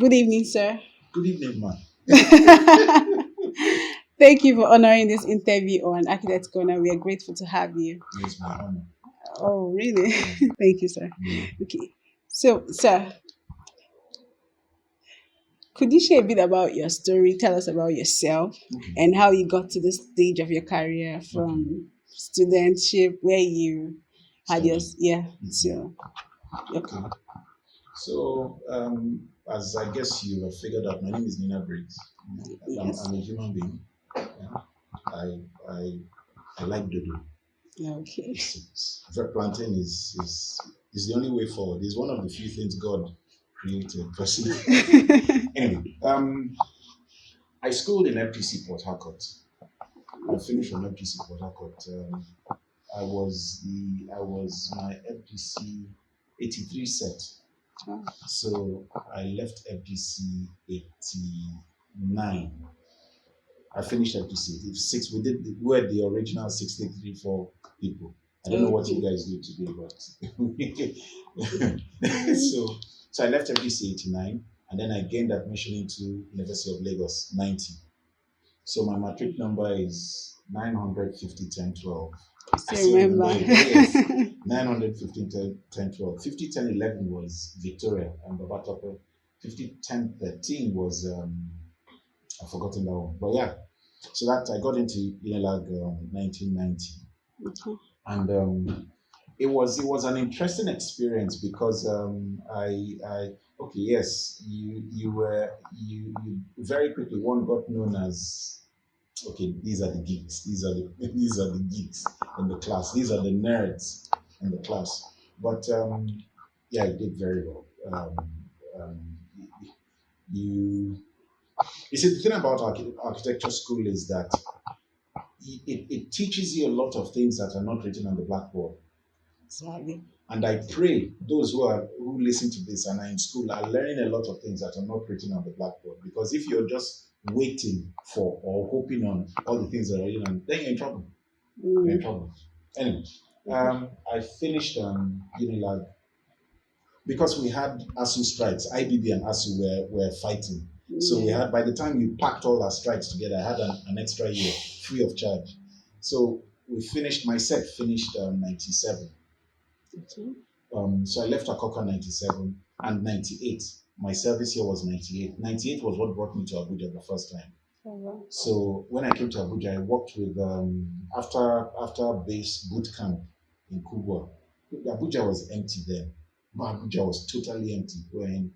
Good evening, sir. Good evening, man. Thank you for honoring this interview on Architect Corner. We are grateful to have you. It's my honor. Oh, really? Mm, Thank you, sir. mm, Okay. So, sir, could you share a bit about your story? Tell us about yourself okay, and how you got to this stage of your career okay. from studentship, where you had your, Study. yeah, Mhm. so, your, Okay. So, as I guess you have figured out, my name is Ninah Briggs. yes. I'm a human being. Yeah. I, I, I like dodo. Okay. Plantain is the only way forward. It's one of the few things God created personally. Anyway, I schooled in FTC Port Harcourt. I finished from FTC Port Harcourt. I was my FPC 83 set. So I left FPC 89. I finished FPC six. We were the original 63 for people. I don't know what you Okay. guys do today, but so I left FPC 89 and then I gained admission into University of Lagos 90. So my matric number is 950 10 12. I Still still remember remember. it. Oh, yes. 915 10 12. 50 10 11 was Victoria and Babatope. 50 10 13 was, I've forgotten that one. But yeah, so that I got into Unilag 1990. And it was an interesting experience because I okay, yes, you very quickly one got known as, okay, these are the geeks, these are the geeks in the class, these are the nerds in the class. But yeah, I did very well. Um, you you see, the thing about architecture school is that it teaches you a lot of things that are not written on the blackboard. Sorry. And I pray those who listen to this and are in school are learning a lot of things that are not written on the blackboard. Because if you're just waiting for or hoping on all the things that are written on, then you're in trouble. You're in Mm. trouble. Anyway, I finished Unilag because we had ASU strikes. IBB and ASU were fighting. So we Yeah. had, by the time we packed all our strikes together, I had an extra year free of charge. So we finished, my set finished 97. Okay. So I left Akoka 97 and 98. My service year was 98. 98 was what brought me to Abuja the first time. Oh, wow. So when I came to Abuja, I worked with, after base boot camp in Kubwa. Abuja was empty then. Abuja was totally empty. When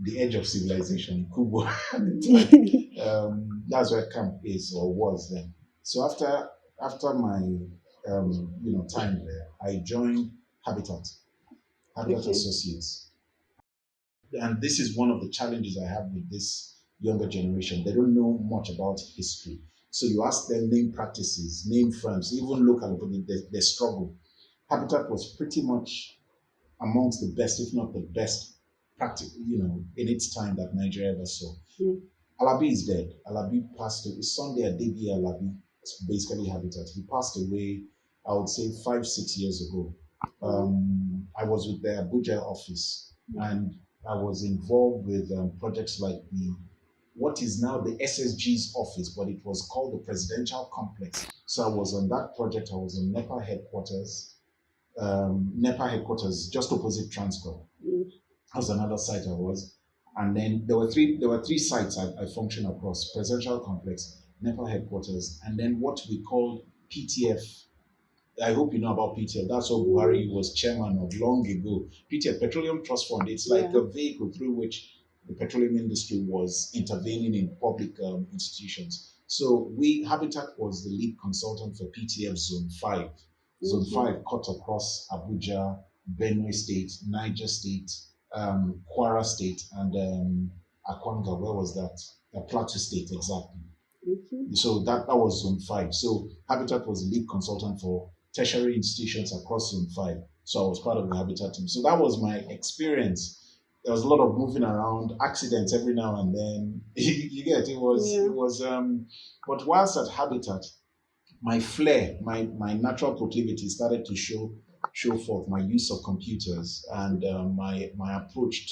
the edge of civilization in Kubwa at the time. That's where camp is or was then. So after my time there, I joined Habitat, Habitat Okay. Associates. And this is one of the challenges I have with this younger generation. They don't know much about history. So you ask them name practices, name firms, even local, but they struggle. Habitat was pretty much amongst the best, if not the best, practice, in its time that Nigeria ever saw. Mm. Alabi is dead. Alabi passed away. Sunday Adebi Alabi, basically Habitat. He passed away, I would say 5, 6 years ago. I was with the Abuja office and I was involved with projects like what is now the SSG's office, but it was called the Presidential Complex. So I was on that project. I was in NEPA headquarters just opposite Transcorp. Mm. That was another site I was. And then there were three sites I functioned across: Presidential Complex, NEPA headquarters, and then what we called PTF. I hope you know about PTF. That's what Buhari was chairman of long ago. PTF, Petroleum Trust Fund. It's like Yeah. a vehicle through which the petroleum industry was intervening in public institutions. So Habitat was the lead consultant for PTF Zone 5. Zone Okay. 5 cut across Abuja, Benue State, Niger State, Kwara State, and Akwanga. Where was that? Plateau State, exactly. Okay. So that was Zone 5. So Habitat was the lead consultant for tertiary institutions across Zone 5. So I was part of the Habitat team. So that was my experience. There was a lot of moving around, accidents every now and then. You get Yeah. but whilst at Habitat, my flair, my natural proclivity started to show forth. My use of computers and my approach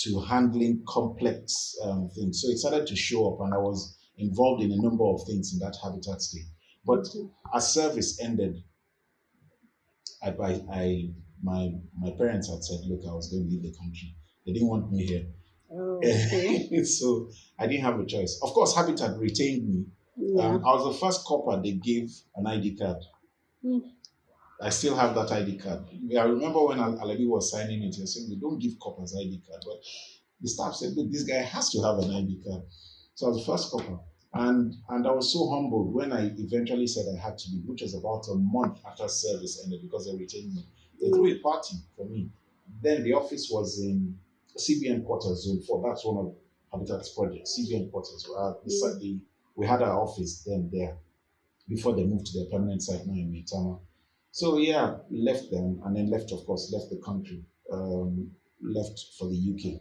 to handling complex things. So it started to show up, and I was involved in a number of things in that habitat state. But Okay. as service ended, my parents had said, look, I was going to leave the country. They didn't want me Oh, okay. here. So I didn't have a choice. Of course, Habitat retained me. Yeah. I was the first copper they gave an ID card. Mm. I still have that ID card. I remember when Alabi was signing it, he said, we don't give coppers ID card. But the staff said, look, this guy has to have an ID card. So I was the first copper. And I was so humbled when I eventually said I had to leave, which was about a month after service ended because they retained me. They threw Yeah. a party for me. Then the office was in CBN Quarters, Zone 4. That's one of Habitat's projects, CBN Quarters. Mm. We had our office then there before they moved to their permanent site now in Mitama. So yeah, left them and then left, of course, left the country, left for the UK.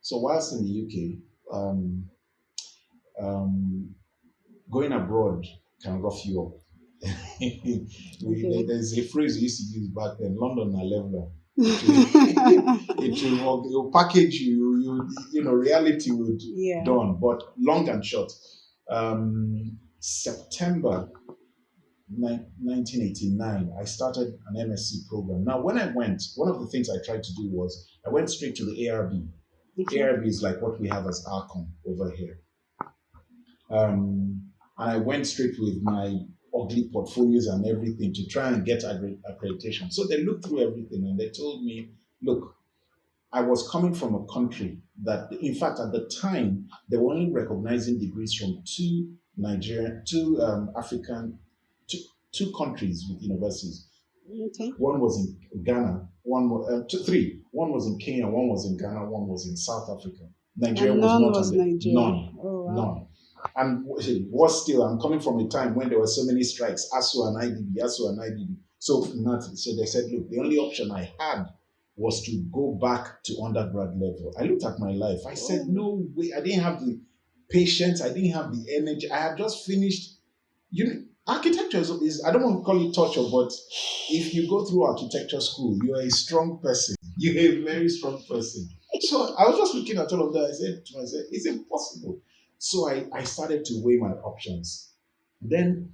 So whilst in the UK, um, going abroad can rough you up. Okay. There's a phrase we used to use back then, London na leveler. It will package you, you know, reality would Yeah. dawn. But long and short, September 1989, I started an MSc program. Now, when I went, one of the things I tried to do was I went straight to the ARB. Okay. ARB is like what we have as ARCOM over here. And I went straight with my ugly portfolios and everything to try and get accreditation. So they looked through everything and they told me, look, I was coming from a country that, in fact, at the time, they were only recognizing degrees from two African, two countries with universities. Okay. One was in Ghana, three. One was in Kenya, one was in Ghana, one was in South Africa. Nigeria And was none not on was the Nigeria. none, Oh, wow. none. And was still, I'm coming from a time when there were so many strikes, ASU and IDB, ASU and IDB. So nothing. So they said, look, the only option I had was to go back to undergrad level. I looked at my life. I said, Oh. no way. I didn't have the patience. I didn't have the energy. I had just finished. Architecture is, I don't want to call it torture, but if you go through architecture school, you are a strong person. You're a very strong person. So I was just looking at all of that. I said to myself, it's impossible. So I started to weigh my options. Then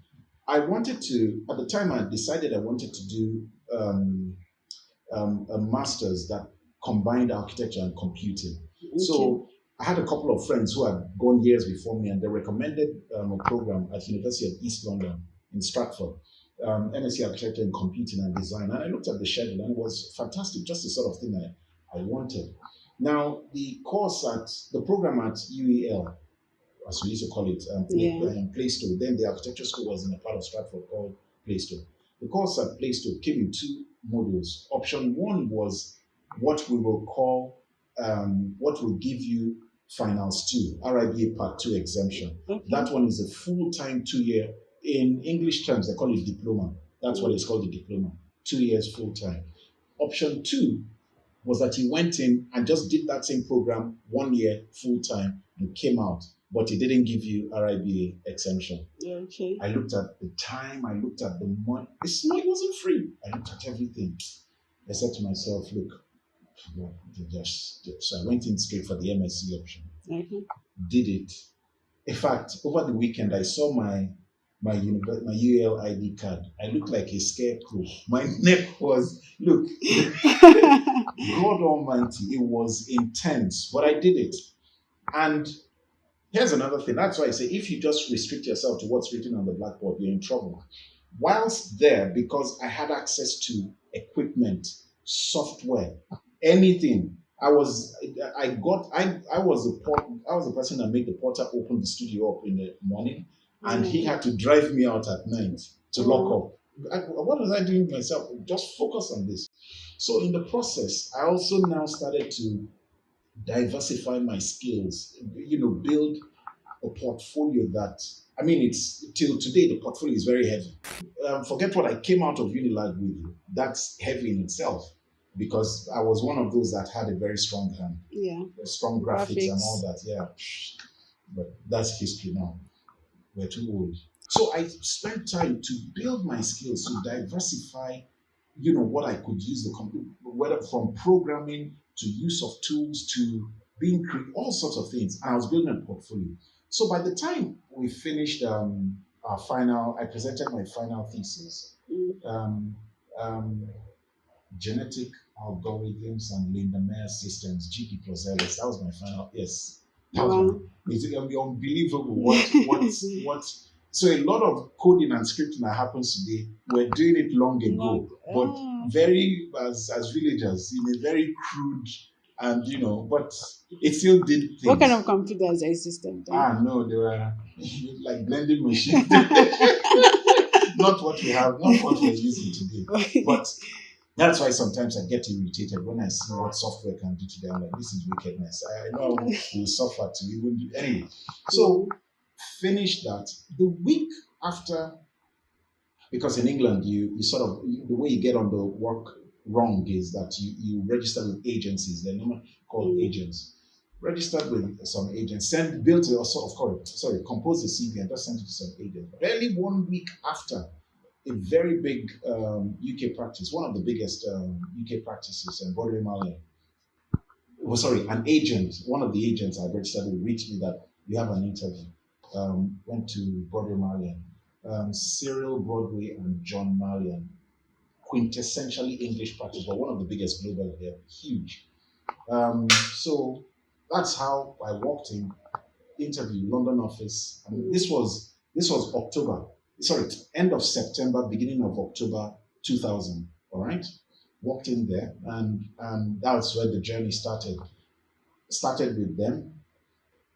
I wanted to, at the time I decided I wanted to do a master's that combined architecture and computing. Okay. So I had a couple of friends who had gone years before me, and they recommended a program at University of East London in Stratford, MSc Architecture in Computing and Design. And I looked at the schedule, and it was fantastic, just the sort of thing I wanted. Now, the program at UEL, as we used to call it, Yeah. Plaistow. Then the architecture school was in a part of Stratford called Plaistow. The course at Plaistow came in two modules. Option one was what we will call, what will give you Finals 2, RIBA Part 2 exemption. Okay. That one is a full-time 2-year, in English terms, they call it diploma. That's what it's called, the diploma. 2 years full-time. Option two was that he went in and just did that same program 1 year full-time and came out, but he didn't give you RIBA exemption. Okay. I looked at the time, I looked at the money. It wasn't free. I looked at everything. I said to myself, look, so I went in straight for the MSc option. Okay. Did it. In fact, over the weekend, I saw my UL ID card. I looked like a scarecrow. My neck was, look, God Almighty, it was intense, but I did it. And here's another thing. That's why I say if you just restrict yourself to what's written on the blackboard, you're in trouble. Whilst there, because I had access to equipment, software, anything, I was the person that made the porter open the studio up in the morning, and he had to drive me out at night to lock up. What was I doing myself? Just focus on this. So in the process, I also now started to diversify my skills, build a portfolio that, I mean, it's till today, the portfolio is very heavy. Forget what I came out of Unilag with. That's heavy in itself because I was one of those that had a very strong hand, Yeah. strong graphics and all Graphics. that. Yeah, but that's history now. We're too old. So I spent time to build my skills, to diversify, what I could use the computer, whether from programming to use of tools to all sorts of things, and I was building a portfolio. So by the time we finished our final, I presented my final thesis. Um, um, Genetic algorithms and Lindemeyer systems, GP plus LS. That was my final. Yes, that was my. Wow. It's unbelievable what. So a lot of coding and scripting that happens today, we're doing it long Not, ago, but very as villagers in a very crude and but it still did what kind things. of computers are your system then? No, they were like blending machines. Not what we have, not what we're using today, but that's why sometimes I get irritated when I see what software can do today. I'm like, this is wickedness. I know we'll suffer to even do anyway. So finish that. The week after, because in England you sort of the way you get on the work wrong is that you register with agencies. They're normally called agents. Registered with some agents, built a sort of compose a CV and just sent it to some agent. Barely 1 week after, a very big UK practice, one of the biggest UK practices in Broadway Malian. An agent, one of the agents I registered with reached me that we have an interview. Went to Broadway Malian. Cyril Broadway and John Malian, quintessentially English practice, but one of the biggest global here, huge. So that's how I walked in, interview, London office. And this was October. Sorry, end of September, beginning of October 2000. All right, walked in there, and that's where the journey started. Started with them.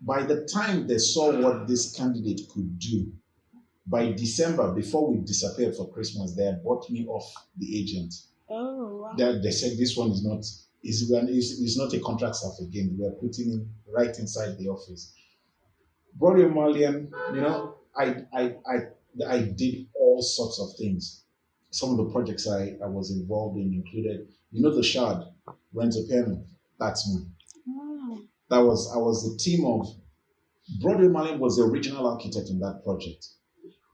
By the time they saw what this candidate could do, by December, before we disappeared for Christmas, they had bought me off the agent. Oh, wow. They said this one is not a contract staff again. We are putting him right inside the office. Broadway Malian, I did all sorts of things. Some of the projects I was involved in included, the Shard, Renzo Piano. That's me. Wow. I was the team of Broadway Malian was the original architect in that project.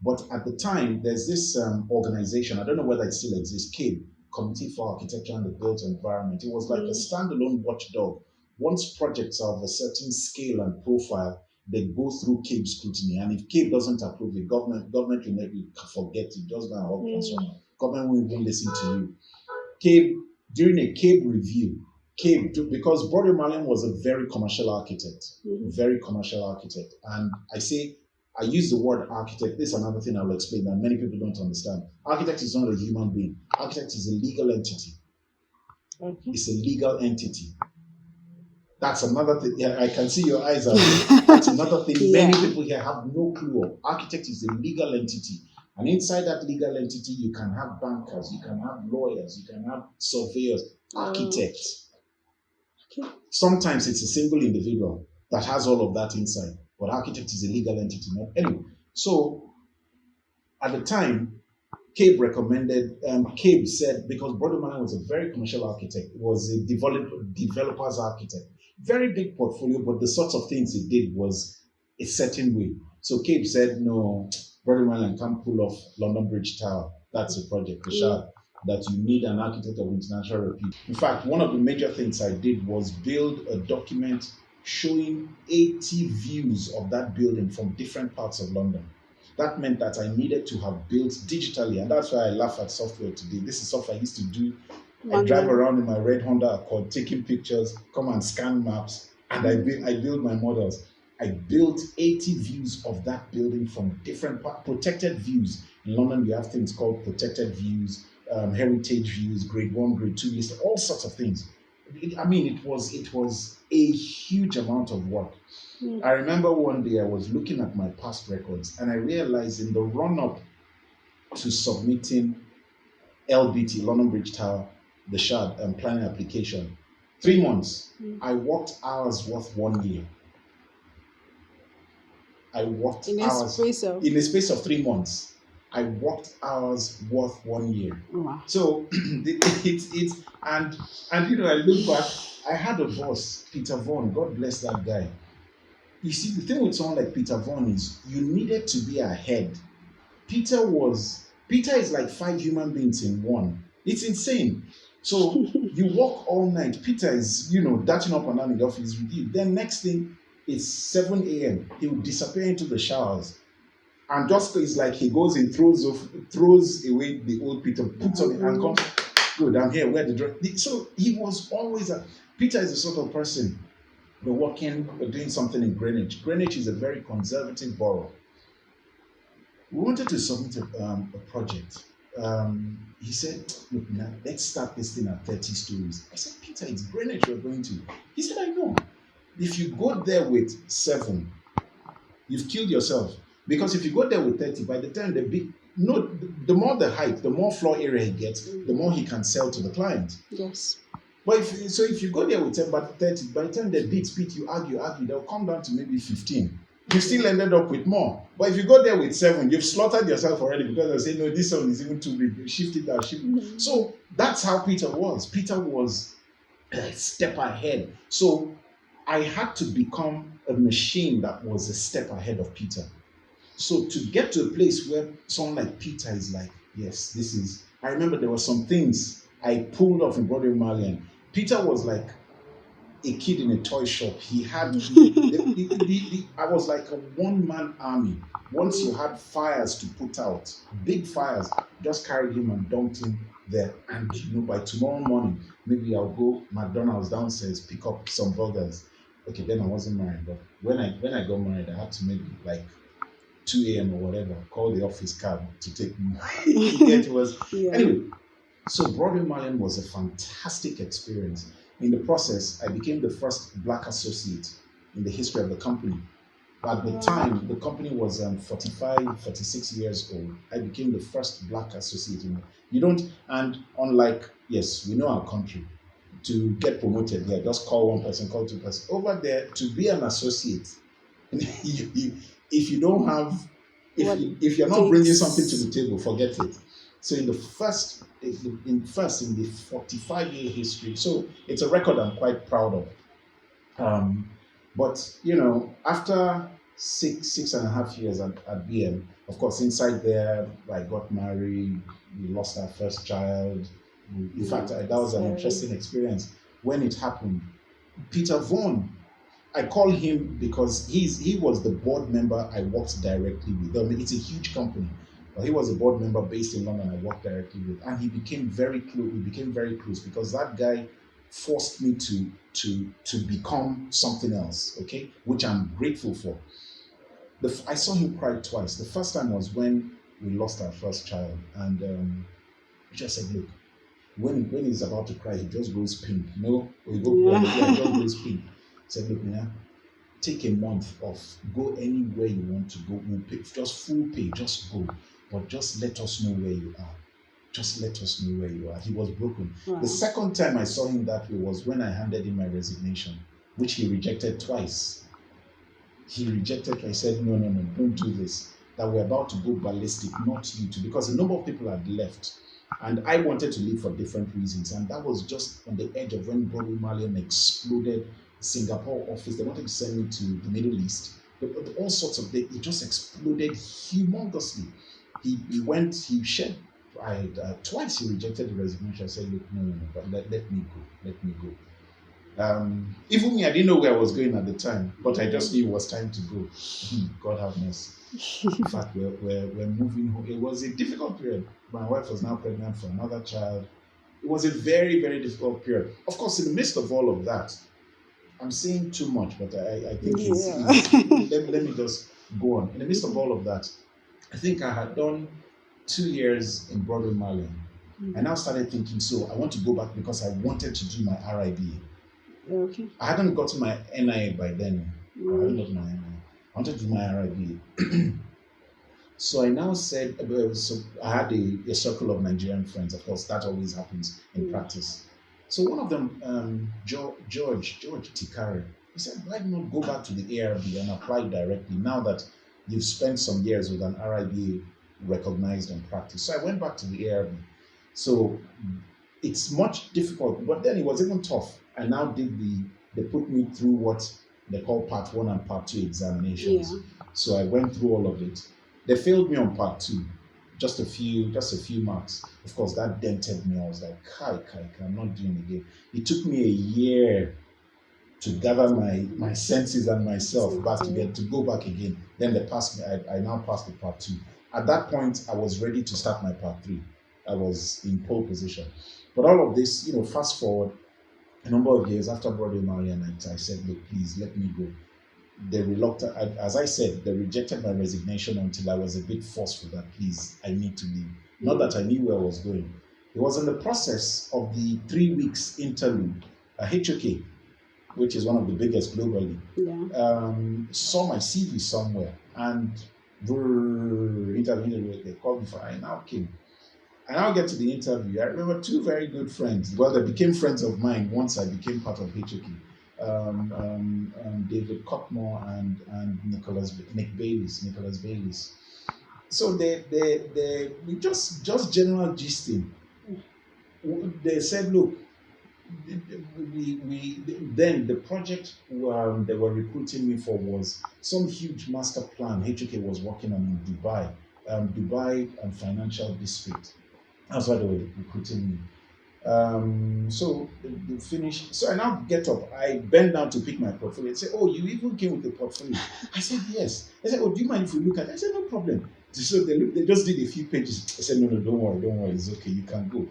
But at the time, there's this organization, I don't know whether it still exists, CABE, Committee for Architecture and the Built Environment. It was like a standalone watchdog. Once projects are of a certain scale and profile, they go through CABE scrutiny. And if CABE doesn't approve it, government will maybe forget it, just go and hold transformer. Government will even listen to you. CABE, during a CABE review, because Broadway Malian was a very commercial architect, And I use the word architect. This is another thing I will explain that many people don't understand. Architect is not a human being. Architect is a legal entity. Okay. It's a legal entity. That's another thing. Yeah, I can see your eyes are. That's another thing many people here have no clue of. Architect is a legal entity. And inside that legal entity, you can have bankers, you can have lawyers, you can have surveyors, architects. Okay. Sometimes it's a single individual that has all of that inside. But architect is a legal entity. Anyway, so at the time, CABE recommended, CABE said, because Broadway Malian was a very commercial architect, was a developer's architect, very big portfolio, but the sorts of things he did was a certain way. So CABE said, no, Broadway Malian can't pull off London Bridge Tower. That's a project, the Shard, that you need an architect of international repute. In fact, one of the major things I did was build a document showing 80 views of that building from different parts of London. That meant that I needed to have built digitally, and that's why I laugh at software today. This is software I used to do. I drive around in my red Honda Accord, taking pictures, come and scan maps, and I build my models. I built 80 views of that building from different protected views. In London, we have things called protected views, heritage views, grade 1, grade 2 list, all sorts of things. It was a huge amount of work. I remember one day I was looking at my past records and I realized in the run-up to submitting LBT, London Bridge Tower, the Shard, and planning application, 3 months, I worked hours worth 1 year. I worked in the space of 3 months. I worked hours worth 1 year. Wow. So it's and I look back. I had a boss, Peter Vaughan. God bless that guy. You see, the thing with someone like Peter Vaughan is you needed to be ahead. Peter is like 5 human beings in one. It's insane. So you work all night. Peter is, dashing up and down in the office with you. Then next thing it's 7 a.m. He will disappear into the showers. And just it's like he goes and throws away the old Peter, puts on it and comes, good, I'm here, where the dress. So he was always Peter is the sort of person, we're doing something in Greenwich. Greenwich is a very conservative borough. We wanted to submit a project. He said, look, now let's start this thing at 30 stories. I said, Peter, it's Greenwich we're going to. He said, I know. If you go there with 7, you've killed yourself. Because if you go there with 30, by the time the more the height, the more floor area he gets, the more he can sell to the client. Yes. But if you go there with 10, but 30, by the time they bid, split, you argue, they'll come down to maybe 15. You still ended up with more. But if you go there with 7, you've slaughtered yourself already because they say, no, this one is even too big. You shift it down, So that's how Peter was. Peter was a step ahead. So I had to become a machine that was a step ahead of Peter. So to get to a place where someone like Peter is like, yes, this is. I remember there were some things I pulled off in Broadway Malian. Peter was like a kid in a toy shop. He had, I was like a one-man army. Once you had fires to put out, big fires, just carried him and dumped him there. And by tomorrow morning, maybe I'll go McDonald's downstairs, pick up some burgers. Okay, then I wasn't married, but when I got married, I had to maybe like 2 a.m. or whatever, call the office cab to take me. Anyway, so Broadway Malian was a fantastic experience. In the process, I became the first Black associate in the history of the company. At the time, the company was 45, 46 years old. I became the first Black associate. And unlike, yes, we know our country, to get promoted here, just call one person, call 2 persons. Over there, to be an associate, if you don't have, if you're not bringing something to the table, forget it. So in the 45-year history, so it's a record I'm quite proud of. But after 6.5 years at BM, of course, inside there, I got married. We lost our first child. In fact, that was an interesting experience when it happened. Peter Vaughan, I call him because he was the board member I worked directly with. I mean, it's a huge company, but he was a board member based in London I worked directly with, and he became very close. We became very close because that guy forced me to become something else. Okay, which I'm grateful for. I saw him cry twice. The first time was when we lost our first child, and he just said, "Look, when he's about to cry, he just goes pink. Or he just goes pink." Said, look, take a month off. Go anywhere you want to go. We'll pay, just full pay. Just go. But just let us know where you are. Just let us know where you are. He was broken. Wow. The second time I saw him that way was when I handed in my resignation, which he rejected twice. He rejected. I said, no, don't do this. That we're about to go ballistic, not you two, because a number of people had left. And I wanted to leave for different reasons. And that was just on the edge of when Broadway Malian exploded. Singapore office, they wanted to send me to the Middle East. But all sorts of things. It just exploded humongously. He shed pride. Twice he rejected the resignation. I said, look, no, but let me go. Even me, I didn't know where I was going at the time, but I just knew it was time to go. God have mercy. In fact, we're moving home. It was a difficult period. My wife was now pregnant for another child. It was a very, very difficult period. Of course, in the midst of all of that, I'm saying too much, but I think let me just go on. In the midst of all of that, I think I had done 2 years in Broadway Malian. I now started thinking, so I want to go back because I wanted to do my RIBA. Okay. I hadn't gotten my NIA by then. I hadn't gotten my NIA. I wanted to do my RIBA. So I now said, so I had a circle of Nigerian friends. Of course, that always happens in practice. So one of them, George Tikare, he said, why not go back to the ARB and apply directly now that you've spent some years with an RIBA recognized and practiced? So I went back to the ARB. So it's much difficult, but then it was even tough. I now did they put me through what they call part 1 and part 2 examinations. Yeah. So I went through all of it. They failed me on part 2. just a few marks. Of course, that dented me. I was like, kai, I'm not doing it again. It took me a year to gather my senses and myself back to get to go back again. Then they passed me. I now passed the part two. At that point, I was ready to start my part three. I was in pole position. But all of this, fast forward a number of years after Brother Maria and I said, look, please let me go. They reluctant, as I said, they rejected my resignation until I was a bit forceful that please, I need to leave. Not that I knew where I was going. It was in the process of the 3 weeks interlude, a HOK, which is one of the biggest globally, saw my CV somewhere and interview, they called me for I now came. I now get to the interview. I remember two very good friends. Well, they became friends of mine once I became part of HOK. David Cockmore and Nicholas Bayliss. So we just general gisting. They said, look, then the project they were recruiting me for was some huge master plan HOK was working on in Dubai and financial district. That's why they were recruiting me. So they finished. So I now get up. I bend down to pick my portfolio and say, "Oh, you even came with the portfolio?" I said, "Yes." They said, "Oh, do you mind if we look at it?" I said, "No problem." So they just did a few pages. I said, "No, don't worry, it's okay, you can go."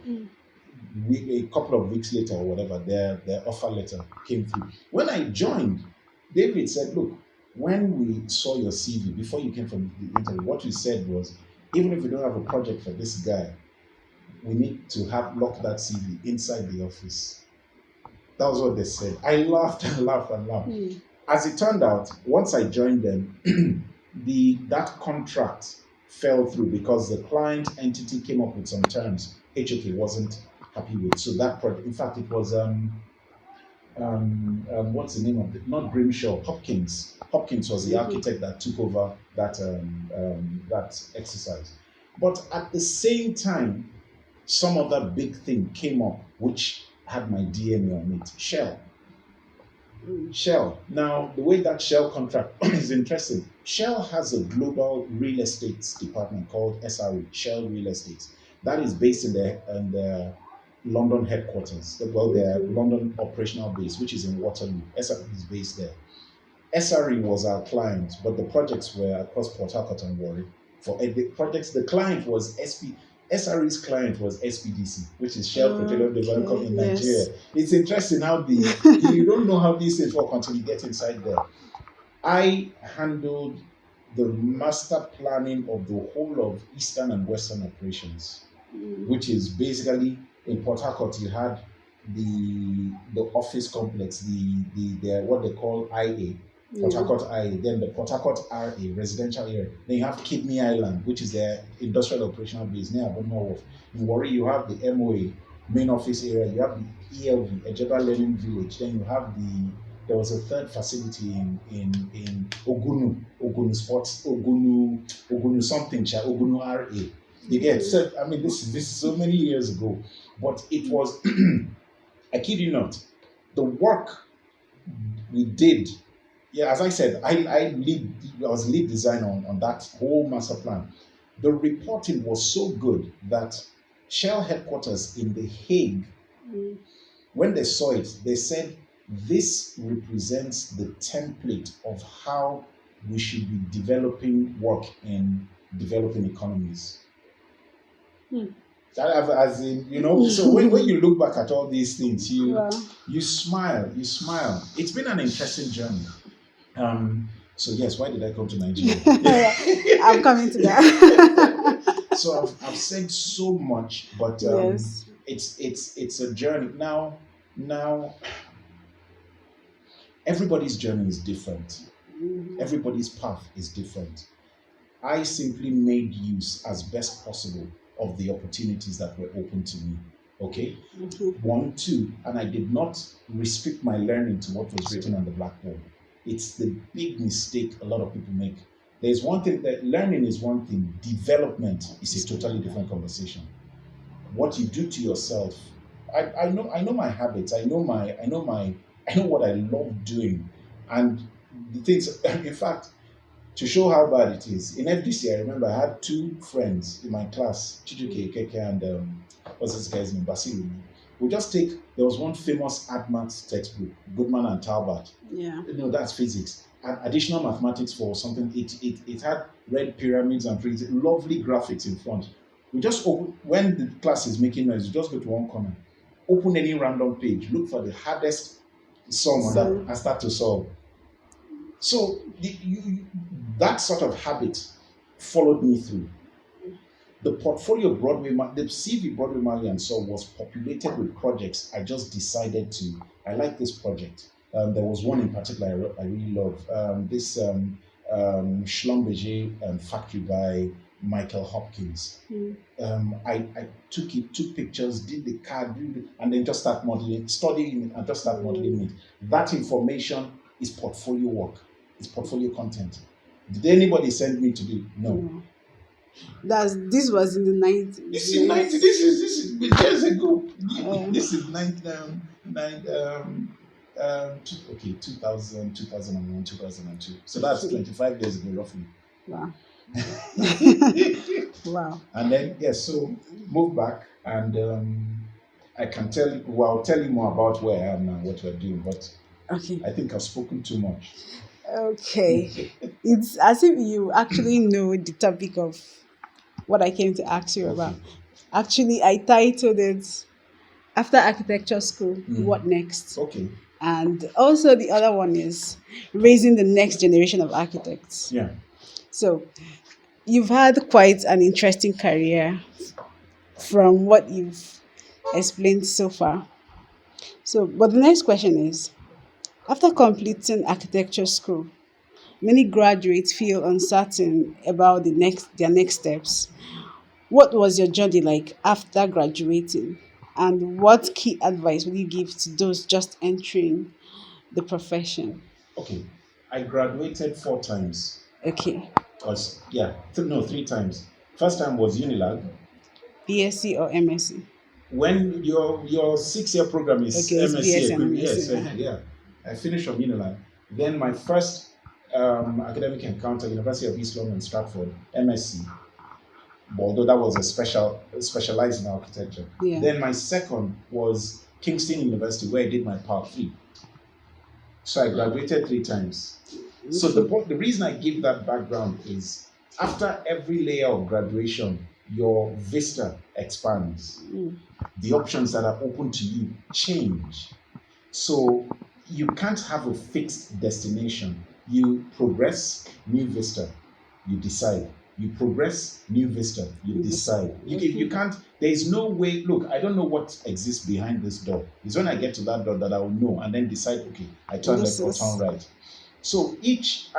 A couple of weeks later or whatever, their offer letter came through. When I joined, David said, "Look, when we saw your CV before you came from the interview, what you said was, even if we don't have a project for this guy, we need to lock that CV inside the office." That was what they said. I laughed and laughed and laughed. As it turned out, once I joined them, that contract fell through because the client entity came up with some terms HOK wasn't happy with. So that project, in fact, it was what's the name of it? Not Grimshaw, Hopkins. Hopkins was the architect that took over that exercise. But at the same time, some other big thing came up which had my DNA on it. Shell. Now, the way that Shell contract is interesting. Shell has a global real estate department called SRE, Shell Real Estate. That is based in the London headquarters. Well, their London operational base, which is in Waterloo. SRE is based there. SRE was our client, but the projects were across Port Harcourt and Warri. For the projects, the client was SRE's client was SPDC, which is Shell Petroleum Development Company in Nigeria. It's interesting how you don't know how these things work until you get inside there. I handled the master planning of the whole of Eastern and Western operations, which is basically in Port Harcourt. You had the office complex, the what they call IA, Port Harcourt IA, then the Port Harcourt RA, residential area. Then you have Kidney Island, which is their industrial operational base near Abonmo Wharf. In Warri, you have the MOA, main office area. You have the ELV, Ejeba Learning Village. Then you have there was a third facility in Ogunu Sports, Ogunu something, Ogunu RA. You get, so, I mean, this is so many years ago, but it was, I kid you not, the work we did. Yeah, as I said, I was lead designer on that whole master plan. The reporting was so good that Shell headquarters in The Hague, when they saw it, they said, this represents the template of how we should be developing work in developing economies. As in, so when you look back at all these things, you smile. It's been an interesting journey. So yes, why did I come to Nigeria? I'm coming to that. So I've said so much, but it's a journey. Now everybody's journey is different. Everybody's path is different. I simply made use as best possible of the opportunities that were open to me. Okay? 1, 2, and I did not restrict my learning to what was written on the blackboard. It's the big mistake a lot of people make. There's one thing that learning is one thing, development is a totally different conversation. What you do to yourself, I know my habits, I know what I love doing, and the things. In fact, to show how bad it is, in FDC, I remember I had two friends in my class, Chijuke Keke and what's this guy's name, Basiru. We just take, there was one famous ADMAT textbook, Goodman and Talbot. Yeah. That's physics. Additional mathematics for something. It had red pyramids and pretty lovely graphics in front. We just open, when the class is making noise, you just go to one corner, open any random page, look for the hardest sum on that and start to solve. So that sort of habit followed me through. The portfolio Broadway, the CV Broadway Mali and so was populated with projects. I just decided I like this project. There was one in particular I really love. This Schlumberger factory by Michael Hopkins. I took pictures, did the card, and then just start modeling, studying it, and just start modeling it. That information is portfolio work. It's portfolio content. Did anybody send me to do? No. This was in the 90s. This is 90. This is years ago. This is 2000, 2001, 2002. So that's 25 years ago, roughly. Wow. Wow. And then so move back, and I can tell you. Well, I'll tell you more about where I am now, what we're doing. But okay, I think I've spoken too much. Okay, it's as if you actually know the topic of what I came to ask you about. Actually, I titled it "After Architecture School, What Next?" Okay. And also the other one is raising the next generation of architects. Yeah. So you've had quite an interesting career from what you've explained so far. So, but the next question is, after completing architecture school, many graduates feel uncertain about their next steps. What was your journey like after graduating? And what key advice would you give to those just entering the profession? Okay. I graduated 4 times. Okay. Three times. First time was Unilag. BSc or MSc? When your 6-year program is MSc equivalent. Yes, I finished from Unilag. Then my first academic encounter, University of East London, Stratford, MSc. Although that was specialized in architecture. Yeah. Then my second was Kingston University, where I did my Part 3. So I graduated 3 times. So the reason I give that background is after every layer of graduation, your vista expands. The options that are open to you change. So you can't have a fixed destination. You progress, new vista, you decide. You progress, new vista, you decide. You can't, there is no way, look, I don't know what exists behind this door. It's when I get to that door that I will know and then decide, okay, I turn left or turn right. So each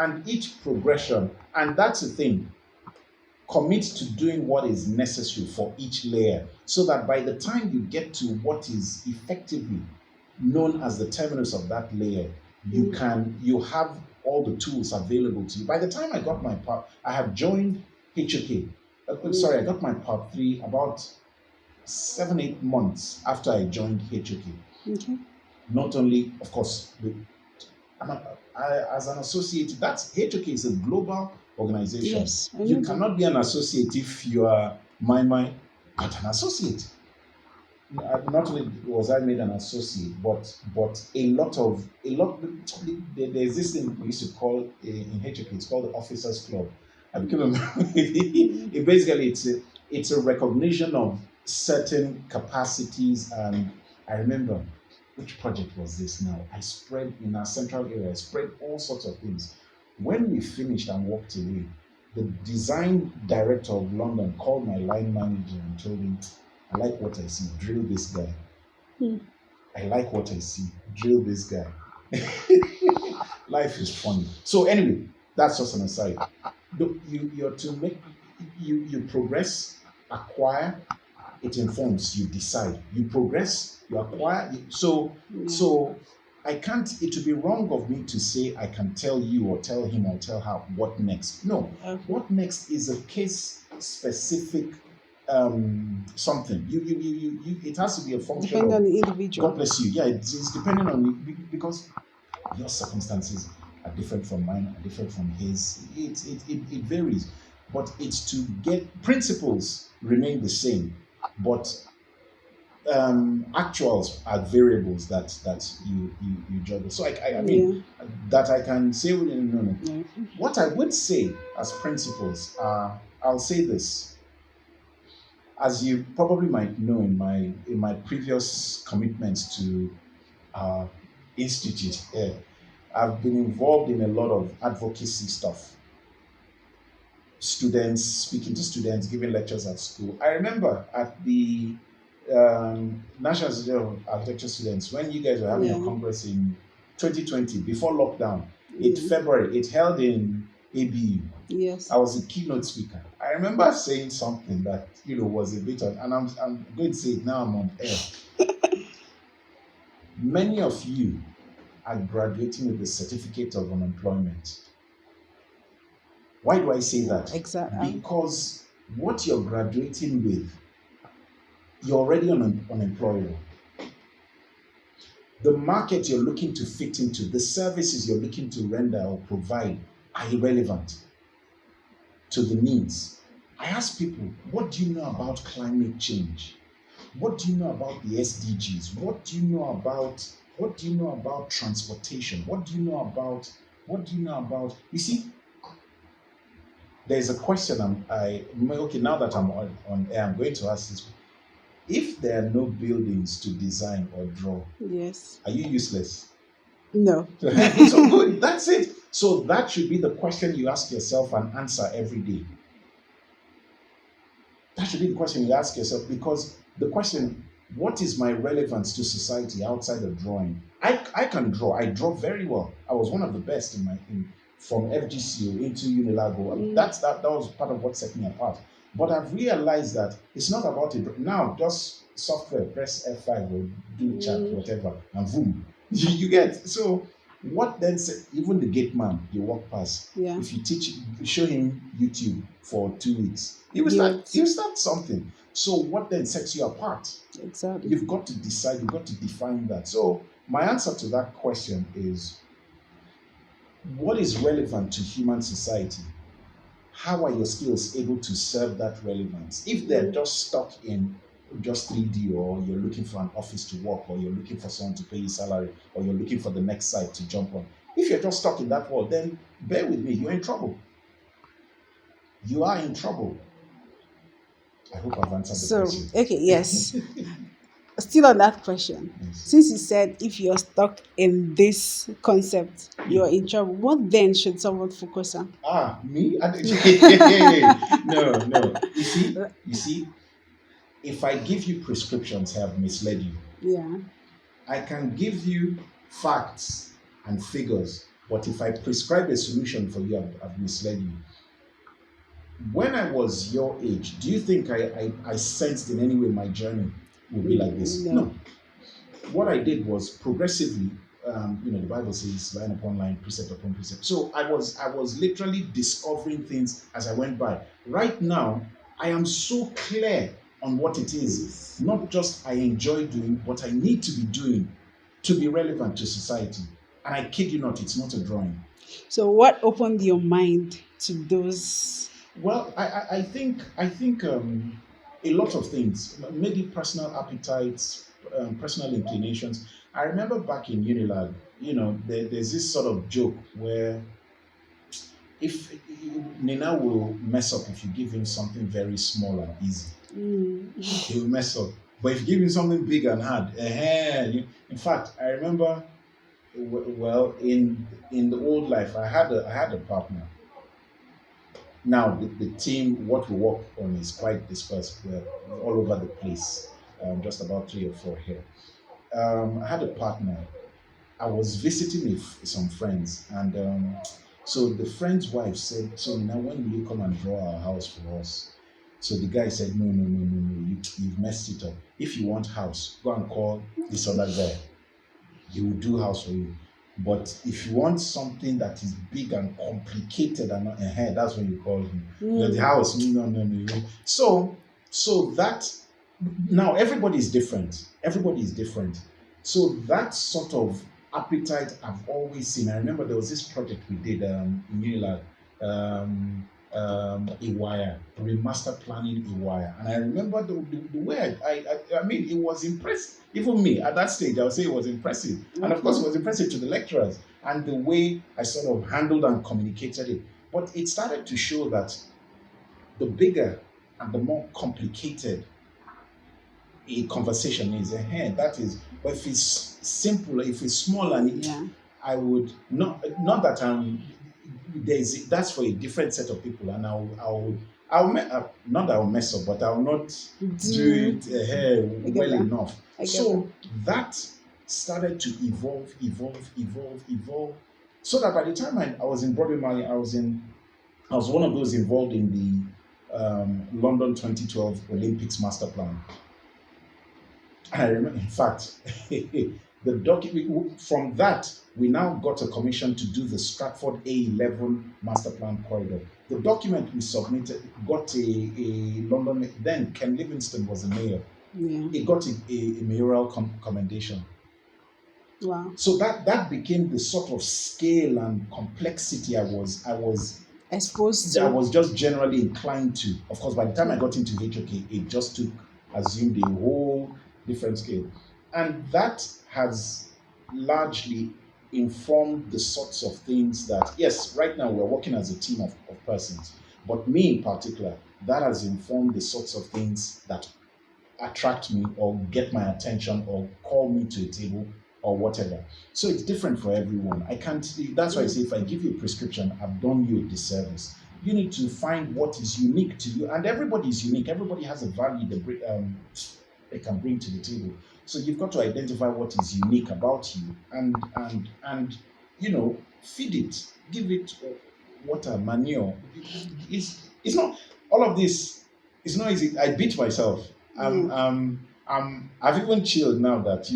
progression, and that's the thing, commit to doing what is necessary for each layer so that by the time you get to what is effectively known as the terminus of that layer, you have all the tools available to you. By the time I got my part, I had joined HOK. I got my Part 3 about 7-8 months after I joined HOK. Okay. Not only, of course, as an associate, HOK is a global organization. Yes, you cannot be an associate if you are but an associate. Not only was I made an associate, but there's this thing we used to call in HOK, it's called the Officers Club. I became a member. Basically, it's a recognition of certain capacities, and I remember which project was this now? I spread in our central area, I spread all sorts of things. When we finished and walked away, the design director of London called my line manager and told him, I like what I see, drill this guy. I like what I see, drill this guy. Life is funny. So anyway, that's just an aside. You're to make, you progress, acquire, it informs, you decide. You progress, you acquire. So I can't, it would be wrong of me to say I can tell you or tell him or tell her what next. No, what next is a case specific something. It has to be a function depending on the individual. God bless you. Yeah, it's depending on you because your circumstances. are different from mine, are different from his. It varies, but it's to get principles remain the same, but actuals are variables that you juggle. So I Yeah. mean that I can say, well, no, no. Yeah. What I would say as principles are, I'll say this. As you probably might know, in my previous commitments to our institute, I've been involved in a lot of advocacy stuff. Students, speaking to students, giving lectures at school. I remember at the National Institute of Architecture students, when you guys were having a Yeah. congress in 2020, before lockdown, in Yeah. February, it held in ABU. I Yes. was a keynote speaker. I remember saying something that was a bit of, and I'm going to say it now. I'm on air. Many of you are graduating with a certificate of unemployment. Why do I say that? Exactly. Because what you're graduating with, you're already unemployable. The market you're looking to fit into, the services you're looking to render or provide are irrelevant to the needs. I ask people, what do you know about climate change? What do you know about the SDGs? What do you know about transportation? What do you know about you see, there's a question okay, now that I'm on air, I'm going to ask this. If there are no buildings to design or draw, Yes. are you useless? No. So good, that's it. So that should be the question you ask yourself and answer every day. That should be the question you ask yourself, because the question, what is my relevance to society outside of drawing? I can draw. I draw very well. I was one of the best from FGCO into Unilago. That was part of what set me apart. But I've realized that it's not about it now. Just software, press F5 or do chat, Mm. whatever, and boom, you get. So what then? Even the gate man you walk past, Yeah. if you show him YouTube for 2 weeks, he will He start. would. He will start something. So what then sets you apart? Exactly. You've got to decide. You've got to define that. So my answer to that question is: what is relevant to human society? How are your skills able to serve that relevance? If they're just stuck in just 3D, or you're looking for an office to work, or you're looking for someone to pay you salary, or you're looking for the next site to jump on, if you're just stuck in that world, then bear with me, you're in trouble. You are in trouble. I hope I've answered the So, question. okay, yes. Still on that question. Yes. Since you said if you're stuck in this concept, Yeah. you're in trouble, what then should someone focus on? Me? No, no. You see, if I give you prescriptions, I have misled you. Yeah. I can give you facts and figures, but if I prescribe a solution for you, I've misled you. When I was your age, do you think I sensed in any way my journey would be like this? No. No. What I did was progressively, the Bible says line upon line, precept upon precept. So I was literally discovering things as I went by. Right now, I am so clear on what it is, not just I enjoy doing, but I need to be doing to be relevant to society. And I kid you not, it's not a drawing. So, what opened your mind to those? Well, I think a lot of things, maybe personal appetites, personal inclinations. I remember back in Unilag, there's this sort of joke where if Nina will mess up if you give him something very small and easy, he will mess up. But if you give him something big and hard, in fact, I remember, well, in the old life, I had a partner. Now, the team, what we work on is quite dispersed. We're all over the place, just about 3 or 4 here. I had a partner. I was visiting with some friends, and so the friend's wife said, "So now, when will you come and draw our house for us?" So the guy said, "No, no, no, no, no. You've messed it up. If you want house, go and call this other guy. He will do house for you. But if you want something that is big and complicated and that's when you call him. The house, no, no, no, no." So that now everybody is different. Everybody is different. So that sort of appetite I've always seen. I remember there was this project we did in Unilag, Iwaya, remaster planning Iwaya. And I remember the way I mean, it was impressive. Even me at that stage, I would say it was impressive. And of course, it was impressive to the lecturers and the way I sort of handled and communicated it. But it started to show that the bigger and the more complicated a conversation is, that is, but if it's simple, if it's small, and Yeah. I would not that there's that's for a different set of people, and not that I'll mess up, but I'll not do Do it I get well that? enough. I get So that started to evolve, so that by the time I was in Broadway Mali, I was one of those involved in the London 2012 Olympics master plan. And I remember, in fact, the document from that, we now got a commission to do the Stratford A11 master plan corridor. The document we submitted got a London, then Ken Livingstone was the mayor. Yeah. It got a mayoral commendation. Wow. So that became the sort of scale and complexity I was Exposed I to. was just generally inclined to. Of course, by the time I got into HOK, it just assumed a whole different scale. And that has largely informed the sorts of things that, yes, right now we're working as a team of persons, but me in particular, that has informed the sorts of things that attract me or get my attention or call me to a table or whatever. So it's different for everyone. I can't, that's why I say if I give you a prescription, I've done you a disservice. You need to find what is unique to you, and everybody is unique. Everybody has a value they can bring to the table. So you've got to identify what is unique about you and feed it, give it water, manure. It's not all of this. It's not easy. I beat myself. I've even chilled now that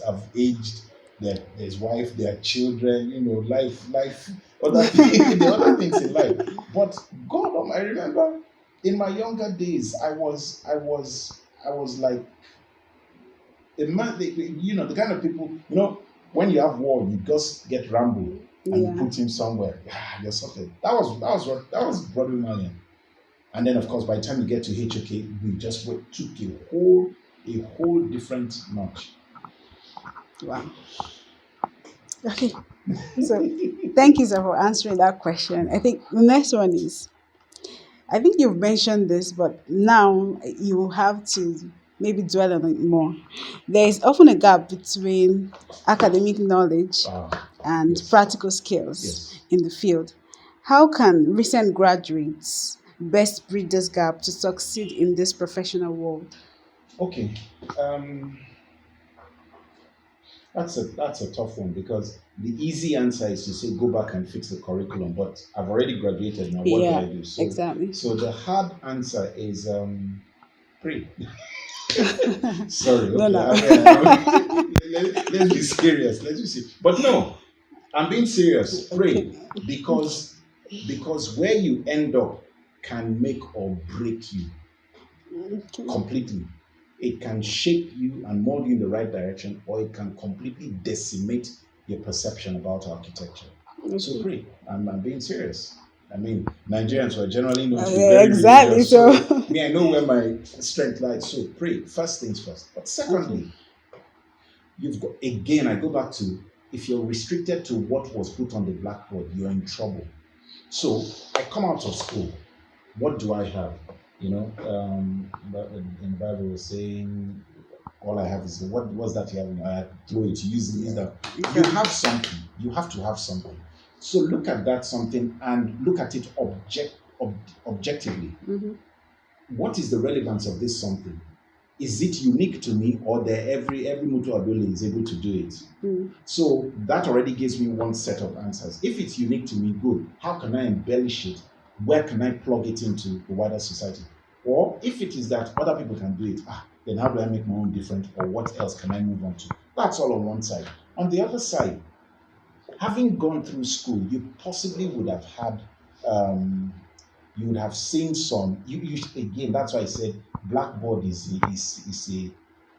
I've aged. There's wife, there are children. Life, other things, the other things in life. But God, I remember in my younger days, I was like a man. The kind of people. When you have war, you just get Rambo and you put him somewhere. You're sorted. That was Broadway Malian. And then, of course, by the time you get to HOK, we just took a whole different notch. Wow. Okay. So thank you, sir, for answering that question. I think the next one is, I think you've mentioned this, but now you have to maybe dwell on it more. There is often a gap between academic knowledge and Yes. practical skills Yes. in the field. How can recent graduates best bridge this gap to succeed in this professional world? Okay. That's a tough one, because the easy answer is to say go back and fix the curriculum, but I've already graduated now. What do Yeah, I do? exactly. So the hard answer is pray. Sorry, No, okay. no. Let's be serious. Let's be serious. But no, I'm being serious. Pray, Okay. because where you end up can make or break you Okay. completely. It can shape you and mold you in the right direction, or it can completely decimate your perception about architecture. So pray. I'm being serious. I mean, Nigerians were generally known to be Yeah, very exactly. religious. So So, me, I know where my strength lies. So pray. First things first. But secondly, you've got, again, I go back to, if you're restricted to what was put on the blackboard, you're in trouble. So I come out of school. What do I have? But in the Bible was saying, all I have is, what was that you have? I throw it, use that. You have something. You have to have something. So look at that something and look at it objectively. What is the relevance of this something? Is it unique to me, or that every Mutu Adole is able to do it? So that already gives me one set of answers. If it's unique to me, good. How can I embellish it? Where can I plug it into the wider society? Or if it is that other people can do it, then how do I make my own different? Or what else can I move on to? That's all on one side. On the other side, having gone through school, you possibly would have had you would have seen some. You again. That's why I said blackboard is a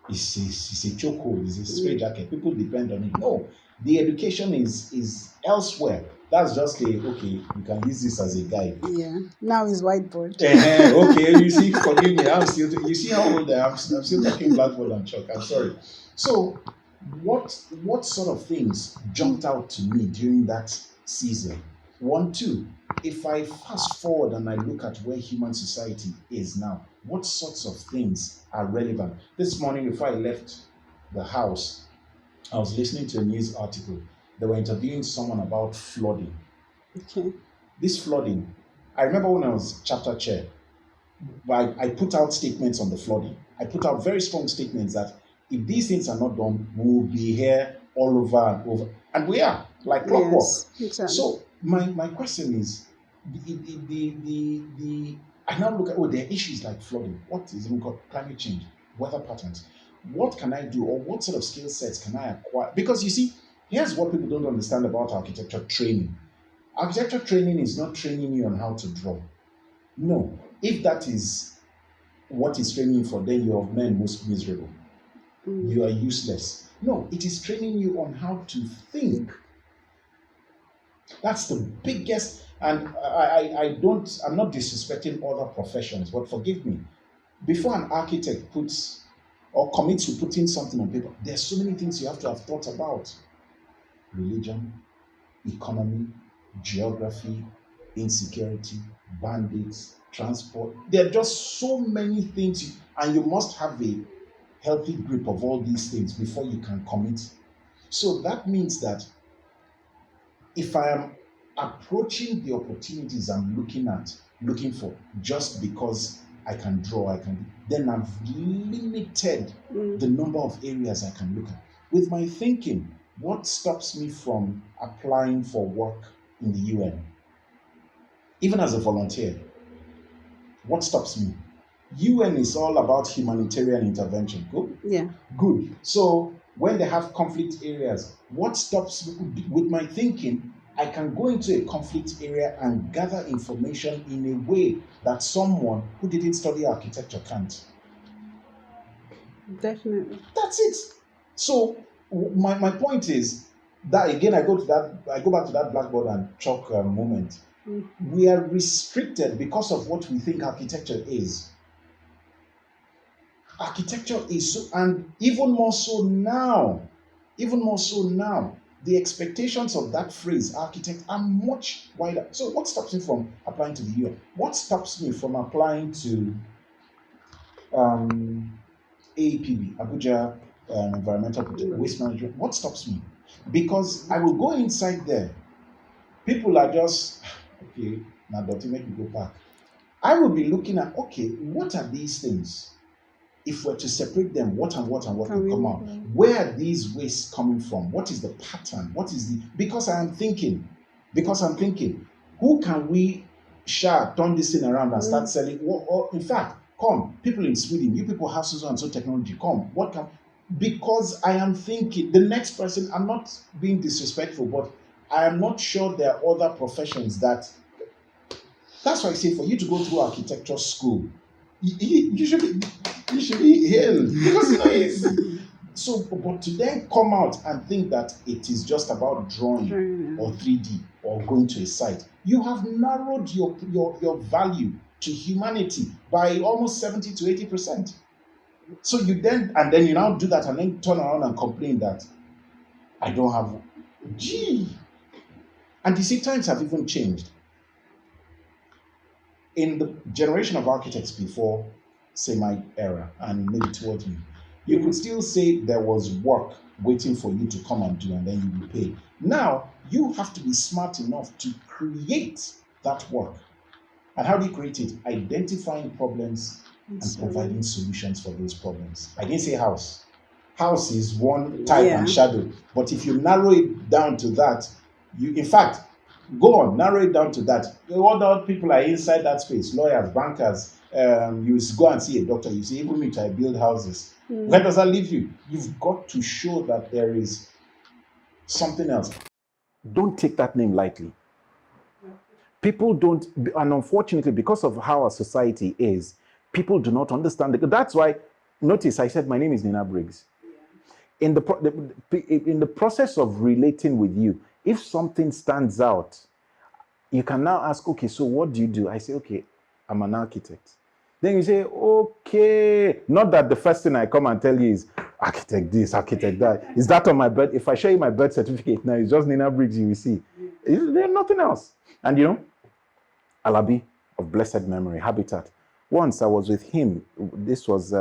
it's a chokehold, it's a straight jacket. People depend on it. No, the education is elsewhere. That's just okay, you can use this as a guide. Yeah. Now is whiteboard. Okay, you see, forgive me. You see how old I am. I'm still talking blackboard and chalk. I'm sorry. So, what sort of things jumped out to me during that season? One, two. If I fast forward and I look at where human society is now, what sorts of things are relevant? This morning, before I left the house, I was listening to a news article. They were interviewing someone about flooding. Okay. This flooding, I remember when I was chapter chair, I put out statements on the flooding. I put out very strong statements that if these things are not done, we will be here all over and over. And we are, like clockwork. Yes, exactly. So my question is, I now look at, there are issues like flooding. What is even called climate change, weather patterns. What can I do, or what sort of skill sets can I acquire? Because you see, here's what people don't understand about architecture training. Architecture training is not training you on how to draw. No. If that is what is training you for, then you are of men most miserable. You are useless. No, it is training you on how to think. That's the biggest, and I'm not disrespecting other professions, but forgive me. Before an architect puts or commits to putting something on paper, there's so many things you have to have thought about. Religion, economy, geography, insecurity, bandits, transport. There are just so many things, and you must have a healthy grip of all these things before you can commit. So that means that if I am approaching the opportunities I'm looking for just because I can draw, then I've limited the number of areas I can look at. With my thinking, what stops me from applying for work in the UN? Even as a volunteer, what stops me? UN is all about humanitarian intervention. Good? Yeah. Good. So when they have conflict areas, what stops me? With my thinking, I can go into a conflict area and gather information in a way that someone who didn't study architecture can't. Definitely. That's it. So my point is that again I go back to that blackboard and chalk moment. We are restricted because of what we think architecture is. Architecture is so, and even more so now, the expectations of that phrase architect are much wider. So what stops me from applying to the UN? What stops me from applying to AEPB, Abuja Environmental Waste Management? What stops me? Because I will go inside there. People are just, okay, now don't make me go back. I will be looking at, okay, what are these things? If we're to separate them, what will come out? Where are these wastes coming from? What is the pattern? Because I'm thinking, who can we turn this thing around and start selling? Or in fact, come, people in Sweden, you people have so and so technology, come, because I am thinking, the next person, I'm not being disrespectful, but I am not sure there are other professions that's why I say for you to go through architecture school, you should be hailed because it's not easy. So, but to then come out and think that it is just about drawing or 3D or going to a site, you have narrowed your value to humanity by almost 70 to 80%. So you now do that and then turn around and complain that I don't have. And you see, times have even changed. In the generation of architects before, say my era, and maybe towards me, you could still say there was work waiting for you to come and do, and then you will pay. Now, you have to be smart enough to create that work. And how do you create it? Identifying problems and providing solutions for those problems. I didn't say house. House is one type and shadow. But if you narrow it down to that, go on, narrow it down to that. All the people are inside that space, lawyers, bankers. You go and see a doctor, you say, even me, I build houses. Where does that leave you? You've got to show that there is something else. Don't take that name lightly. People don't, and unfortunately, because of how our society is, people do not understand it. That's why Notice I said my name is Ninah Briggs. In the process of relating with you, if something stands out, you can now ask, okay, so what do you do? I say, okay, I'm an architect. Then you say, okay, not that the first thing I come and tell you is architect this, architect that. Is that on my birth? If I show you my birth certificate now, it's just Ninah Briggs, you will see. There's nothing else. And you know, Alabi of blessed memory, Habitat. Once I was with him. This was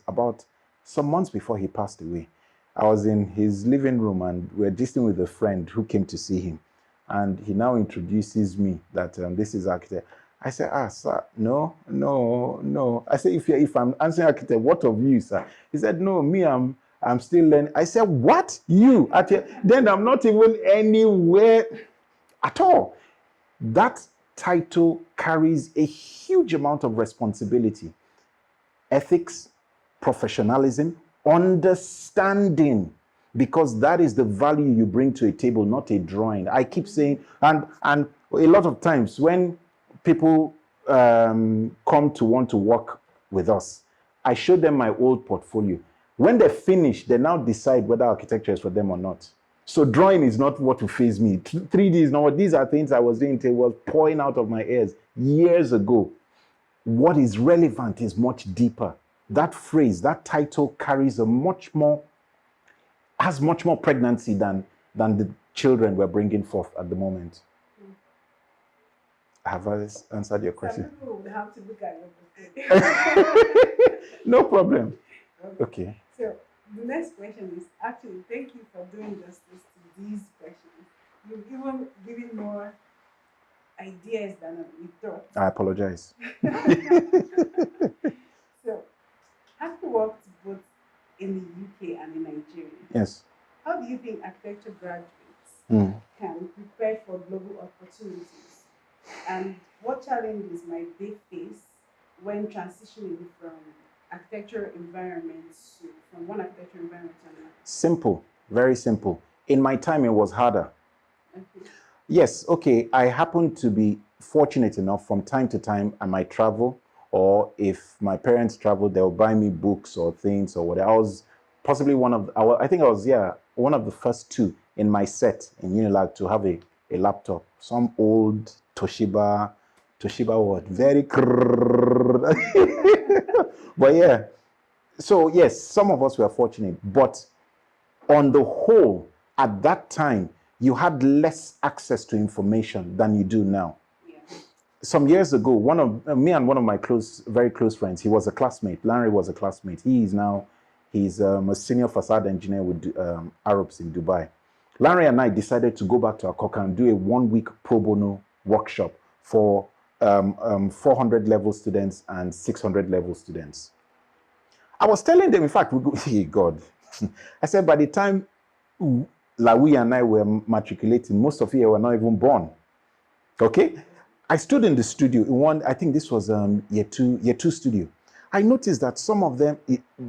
about some months before he passed away. I was in his living room and we were gisting with a friend who came to see him, and he now introduces me that this is architect. I said, sir, no. I said, if I'm answering architect, what of you, sir? He said, no, me, I'm still learning. I said, what? You? Then I'm not even anywhere at all. That title carries a huge amount of responsibility, ethics, professionalism, understanding, because that is the value you bring to a table, not a drawing. I keep saying, and a lot of times when people come to want to work with us, I show them my old portfolio. When they finish, they now decide whether architecture is for them or not. So drawing is not what will phase me. 3D is not what. These are things I was doing till it was pouring out of my ears years ago. What is relevant is much deeper. That phrase, that title carries has much more pregnancy than the children we're bringing forth at the moment. Have I answered your question? Some people would have to look at your book. No problem. Okay. So the next question is, actually, thank you for doing justice to these questions. You've even given more ideas than we thought. I apologize. So, having worked both in the UK and in Nigeria, Yes. how do you think architecture graduates can prepare for global opportunities? And what challenges might they face when transitioning from architecture environments from one architecture environment to another? Simple, very simple. In my time, it was harder. Okay. Yes, okay. I happen to be fortunate enough from time to time I might travel, or if my parents travel, they'll buy me books or things or whatever. I was possibly one of the first two in my set in Unilag to have a laptop. Some old Toshiba what? Very but yeah. So yes, some of us were fortunate, but on the whole, at that time, you had less access to information than you do now. Yeah. Some years ago, me and one of my very close friends, he was a classmate. Larry was a classmate. He's a senior facade engineer with Arabs in Dubai. Larry and I decided to go back to Akoka and do a 1-week pro bono workshop for 400 level students and 600 level students. I was telling them, in fact, hey God, I said, by the time Lawi and I were matriculating, most of you were not even born. Okay? I stood in the studio in one, I think this was year two studio. I noticed that some of them,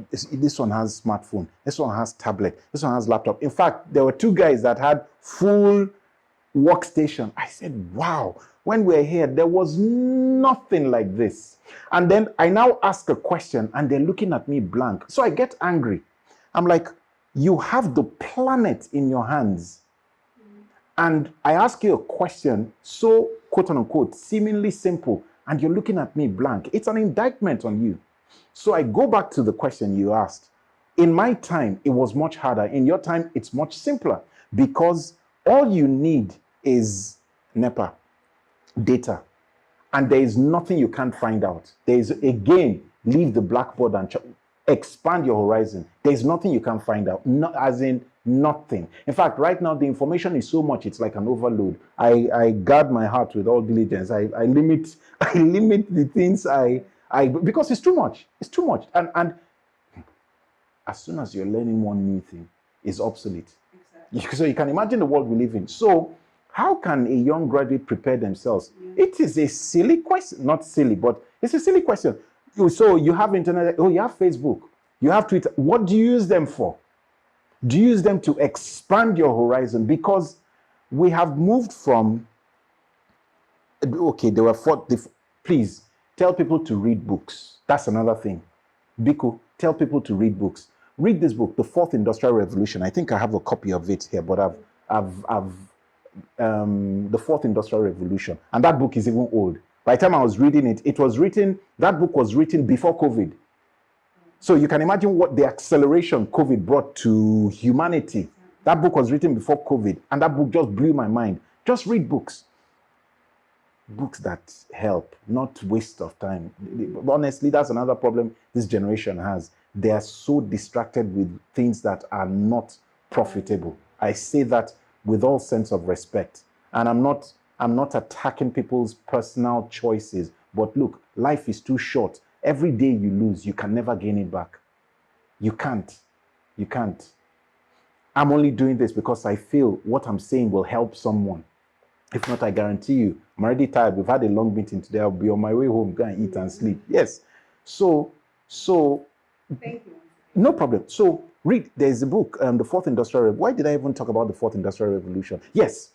this one has smartphone, this one has tablet, this one has laptop. In fact, there were 2 guys that had full workstation. I said, wow, when we were here, there was nothing like this. And then I now ask a question and they're looking at me blank. So I get angry. I'm like, you have the planet in your hands. And I ask you a question, so quote unquote, seemingly simple, and you're looking at me blank. It's an indictment on you. So I go back to the question you asked. In my time, it was much harder. In your time, it's much simpler because all you need is NEPA, data, and there is nothing you can't find out. There is, again, leave the blackboard and expand your horizon. There is nothing you can't find out, as in nothing. In fact, right now, the information is so much, it's like an overload. I guard my heart with all diligence. I limit the things because it's too much. It's too much. And as soon as you're learning one new thing, it's obsolete. Exactly. So you can imagine the world we live in. So how can a young graduate prepare themselves? Yeah. It is a silly question. Not silly, but it's a silly question. So you have internet, you have Facebook, you have Twitter. What do you use them for? Do you use them to expand your horizon? Because we have moved from, okay, please tell people to read books. That's another thing. Biko, tell people to read books. Read this book, The Fourth Industrial Revolution. I think I have a copy of it here, but I've The Fourth Industrial Revolution, and that book is even old. By the time I was reading it, that book was written before COVID. So you can imagine what the acceleration COVID brought to humanity. That book was written before COVID, and that book just blew my mind. Just read books. Books that help, not waste of time. Honestly, that's another problem this generation has. They are so distracted with things that are not profitable. I say that with all sense of respect. And I'm not attacking people's personal choices. But look, life is too short. Every day you lose, you can never gain it back. You can't. You can't. I'm only doing this because I feel what I'm saying will help someone. If not, I guarantee you, I'm already tired. We've had a long meeting today. I'll be on my way home, go and eat and sleep. Yes. So Thank you. no problem. So read, there's a book, The Fourth Industrial Revolution. Why did I even talk about the Fourth Industrial Revolution? Yes.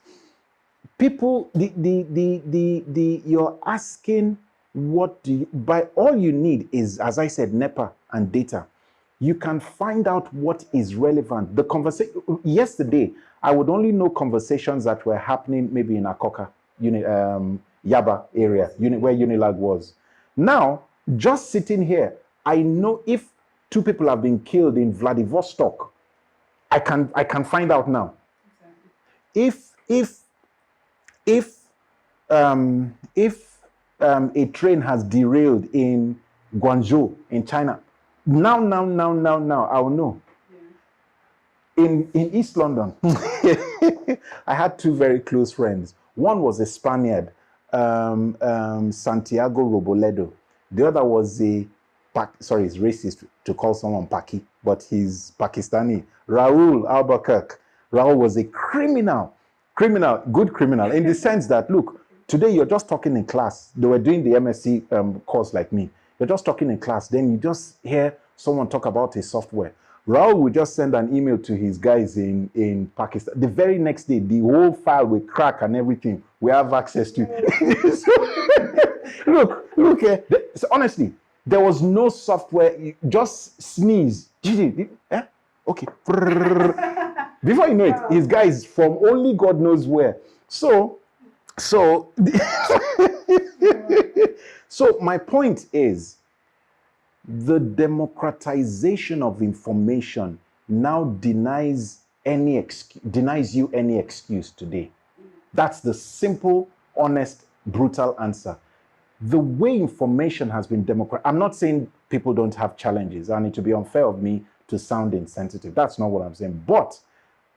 People, you're asking what do you, by all you need is, as I said, NEPA and data. You can find out what is relevant. The conversation yesterday, I would only know conversations that were happening maybe in Akoka, Yaba area, where Unilag was. Now, just sitting here, I know if two people have been killed in Vladivostok, I can find out now. If a train has derailed in Guangzhou in China, now I'll know. Yeah. In East London, I had two very close friends. One was a Spaniard, Santiago Roboledo. The other was it's racist to call someone Paki, but he's Pakistani. Raul Albuquerque. Raul was a good criminal, in the sense that, look, today you're just talking in class. They were doing the MSc course like me. You're just talking in class. Then you just hear someone talk about a software. Raul would just send an email to his guys in Pakistan. The very next day, the whole file will crack and everything. We have access to. Look. So honestly, there was no software. Just sneeze. Okay. Before you know it, his guys from only God knows where. So my point is, the democratization of information now denies you any excuse today. That's the simple, honest, brutal answer. The way information has been I'm not saying people don't have challenges, and it would be unfair of me to sound insensitive. That's not what I'm saying. But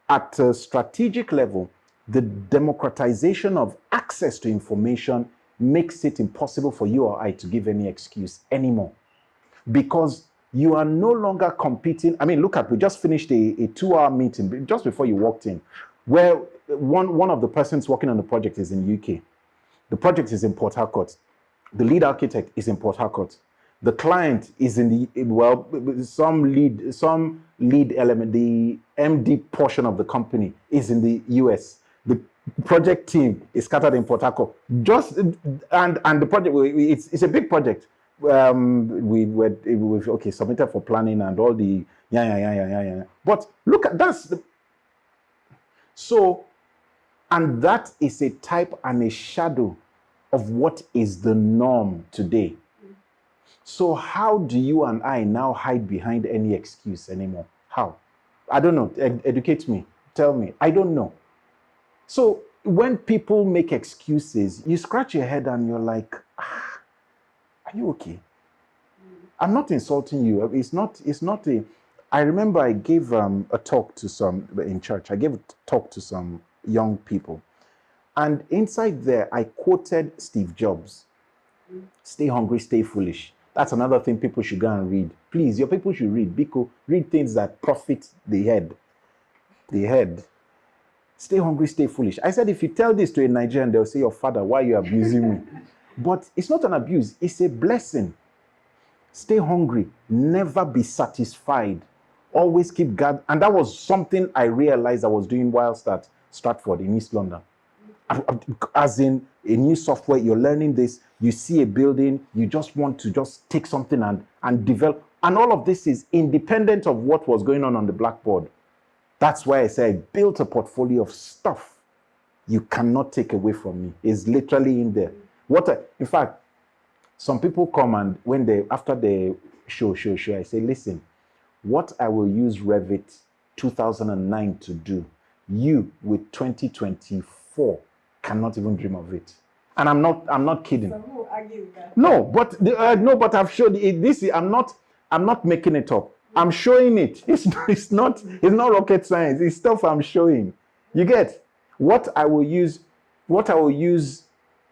at a strategic level, the democratization of access to information makes it impossible for you or I to give any excuse anymore. Because you are no longer competing. I mean, we just finished a 2-hour meeting just before you walked in, where one of the persons working on the project is in UK. The project is in Port Harcourt. The lead architect is in Port Harcourt. The client is in some lead element, the MD portion of the company is in the US. The project team is scattered in Port Harcourt. And the project, it's a big project. We submitted for planning and all the yeah. But look at and that is a type and a shadow of what is the norm today. So how do you and I now hide behind any excuse anymore? How? I don't know. Educate me. Tell me. I don't know. So when people make excuses, you scratch your head and you're like, are you okay? I'm not insulting you. It's not a. I remember I gave a talk to some in church. I gave a talk to some young people, and inside there I quoted Steve Jobs. Stay hungry, stay foolish. That's another thing people should go and read. Please, your people should read. Because read things that profit the head. The head. Stay hungry, stay foolish. I said, if you tell this to a Nigerian, they'll say, your father, why are you abusing me? But it's not an abuse. It's a blessing. Stay hungry. Never be satisfied. Always keep guard. And that was something I realized I was doing whilst at Stratford in East London. As in a new software, you're learning this, you see a building, you just want to just take something and develop. And all of this is independent of what was going on the blackboard. That's why I say I built a portfolio of stuff you cannot take away from me. It's literally in there. In fact, some people come and after the show, I say, listen, what I will use Revit 2009 to do, you with 2024 cannot even dream of it. And I'm not kidding. So who argue with that? No, but I've showed it. I'm not making it up. I'm showing it. It's not rocket science. It's stuff I'm showing. You get what I will use.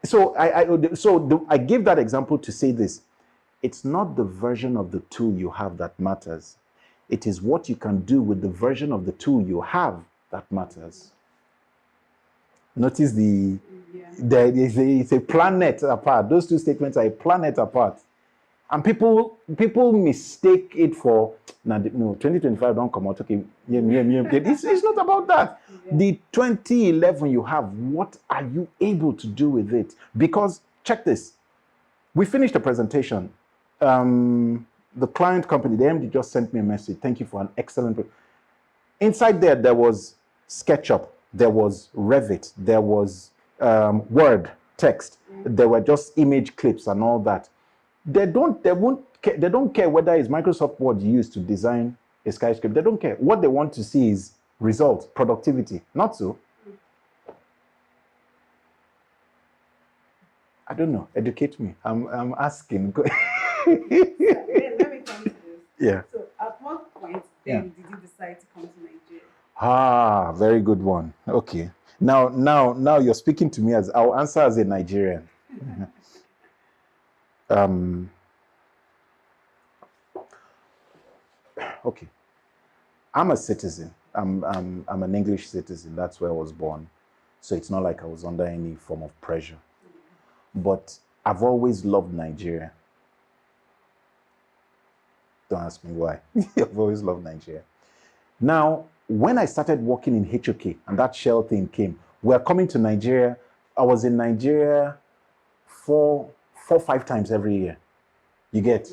So I give that example to say this. It's not the version of the tool you have that matters. It is what you can do with the version of the tool you have that matters. Notice it's a planet apart. Those two statements are a planet apart. And people mistake it for, no, 2025 don't come out. Okay, it's not about that. Yeah. The 2011 you have, what are you able to do with it? Because, check this. We finished the presentation. The client company, the MD just sent me a message. Thank you for an excellent. Inside there was SketchUp, there was Revit, there was Word, text. There were just image clips and all that. They don't care whether it's Microsoft Word used to design a skyscraper. They don't care. What they want to see is results, productivity. Not so. I don't know. Educate me. I'm asking. Let me come to this. Yeah. So at what point then did you decide to come to Nigeria? Ah, very good one. Okay. Now you're speaking to me I'll answer as a Nigerian. Okay. I'm a citizen. I'm an English citizen. That's where I was born. So it's not like I was under any form of pressure. But I've always loved Nigeria. Don't ask me why. I've always loved Nigeria. Now, when I started working in HOK and that Shell thing came, we're coming to Nigeria. I was in Nigeria 5 times every year. You get?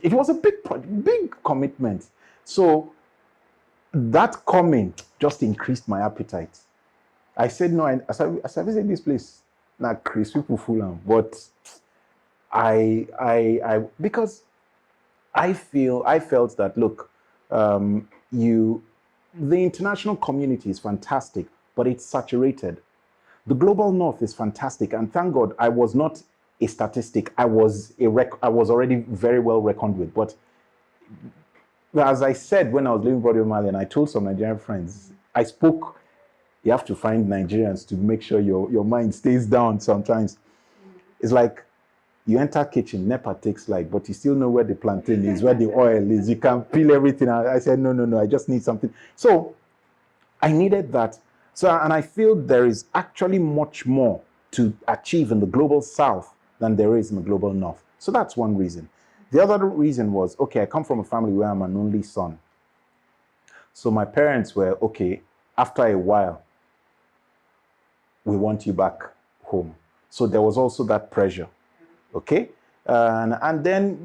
It was a big commitment. So that coming just increased my appetite. I said, no, I visit this place. Now, Chris, people fool am. But because I felt that, look, the international community is fantastic, but it's saturated. The global north is fantastic, and thank God I was not a statistic. I was already very well reckoned with. But as I said when I was living in Brother Mali, and I told some Nigerian friends, I spoke. You have to find Nigerians to make sure your mind stays down sometimes. It's like you enter kitchen, NEPA takes light, but you still know where the plantain is, where the oil is. You can peel everything. I said, no, I just need something. So I needed that. So, and I feel there is actually much more to achieve in the global south than there is in the global north. So that's one reason. The other reason was, okay, I come from a family where I'm an only son. So my parents were, okay, after a while, we want you back home. So there was also that pressure. Okay? And then,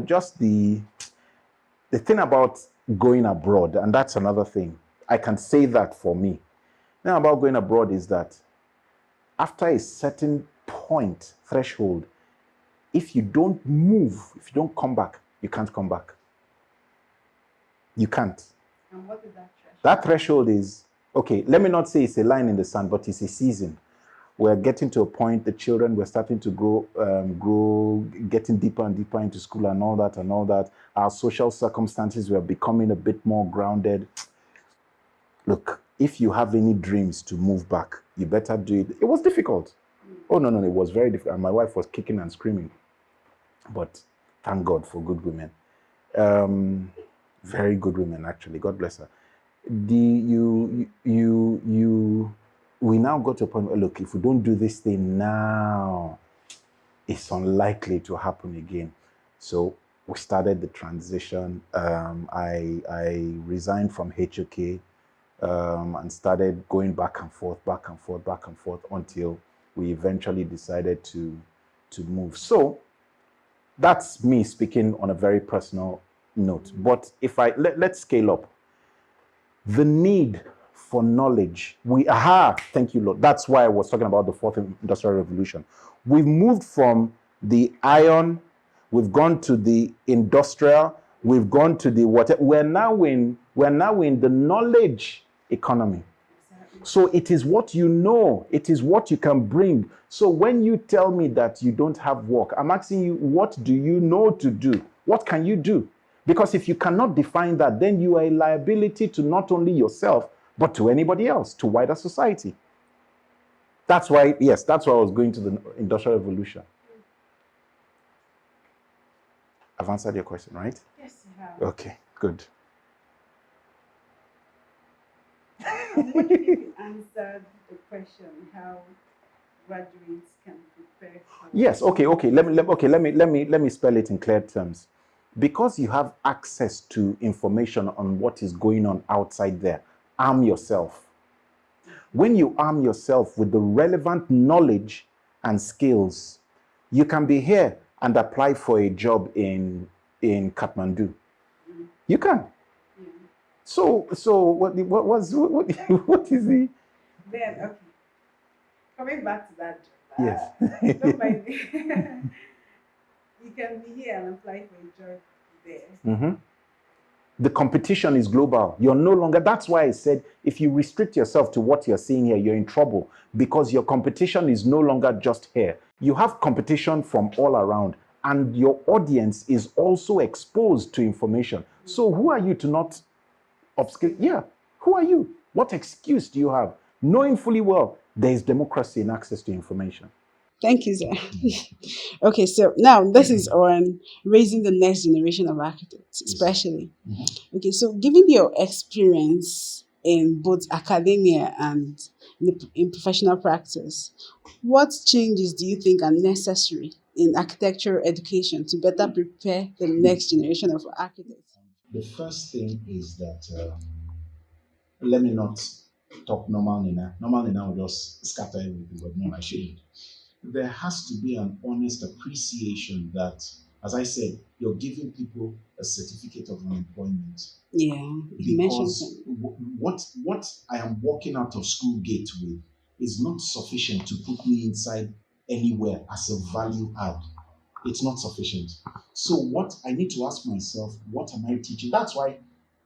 just the thing about going abroad, and that's another thing. I can say that for me. Now about going abroad is that after a certain point, threshold, if you don't move, if you don't come back, you can't come back. You can't. And what is that threshold? That threshold is, okay, let me not say it's a line in the sand, but it's a season. We're getting to a point, the children were starting to grow, getting deeper and deeper into school and all that. Our social circumstances were becoming a bit more grounded. Look, if you have any dreams to move back, you better do it. It was difficult. Oh, no, it was very difficult. And my wife was kicking and screaming. But thank God for good women. Very good women, actually. God bless her. We now got to a point where, look, if we don't do this thing now, it's unlikely to happen again. So we started the transition. I resigned from HOK and started going back and forth until we eventually decided to move. So That's me speaking on a very personal note. But if let's scale up. The need for knowledge. Thank you, Lord. That's why I was talking about the fourth industrial revolution. We've moved from the iron, we've gone to the industrial, we've gone to the water. We're now in the knowledge economy. So it is what you know, it is what you can bring. So when you tell me that you don't have work, I'm asking you, what do you know to do? What can you do? Because if you cannot define that, then you are a liability to not only yourself, but to anybody else, to wider society. That's why I was going to the Industrial Revolution. I've answered your question, right? Yes, you have. Okay, good. What if you answered the question how graduates can prepare for? Yes, okay. Let me spell it in clear terms. Because you have access to information on what is going on outside there, arm yourself. When you arm yourself with the relevant knowledge and skills, you can be here and apply for a job in Kathmandu. You can. So what is the? Then okay. Coming back to that job. Yes. Don't mind me. You can be here and apply for a job there. Mm-hmm. The competition is global. You're no longer, that's why I said, if you restrict yourself to what you're seeing here, you're in trouble, because your competition is no longer just here. You have competition from all around, and your audience is also exposed to information. So who are you to not upskill? Yeah, who are you? What excuse do you have? Knowing fully well there is democracy in access to information. Thank you, sir. Okay, so now this is on raising the next generation of architects, especially. Okay, so given your experience in both academia and in professional practice, what changes do you think are necessary in architectural education to better prepare the next generation of architects? The first thing is that let me not talk normal Nina. Normal Nina will just scatter everything, but no, I shouldn't. There has to be an honest appreciation that, as I said, you're giving people a certificate of unemployment. Yeah, you mentioned Because that. what I am walking out of school gate with is not sufficient to put me inside anywhere as a value add. It's not sufficient. So what I need to ask myself, what am I teaching? That's why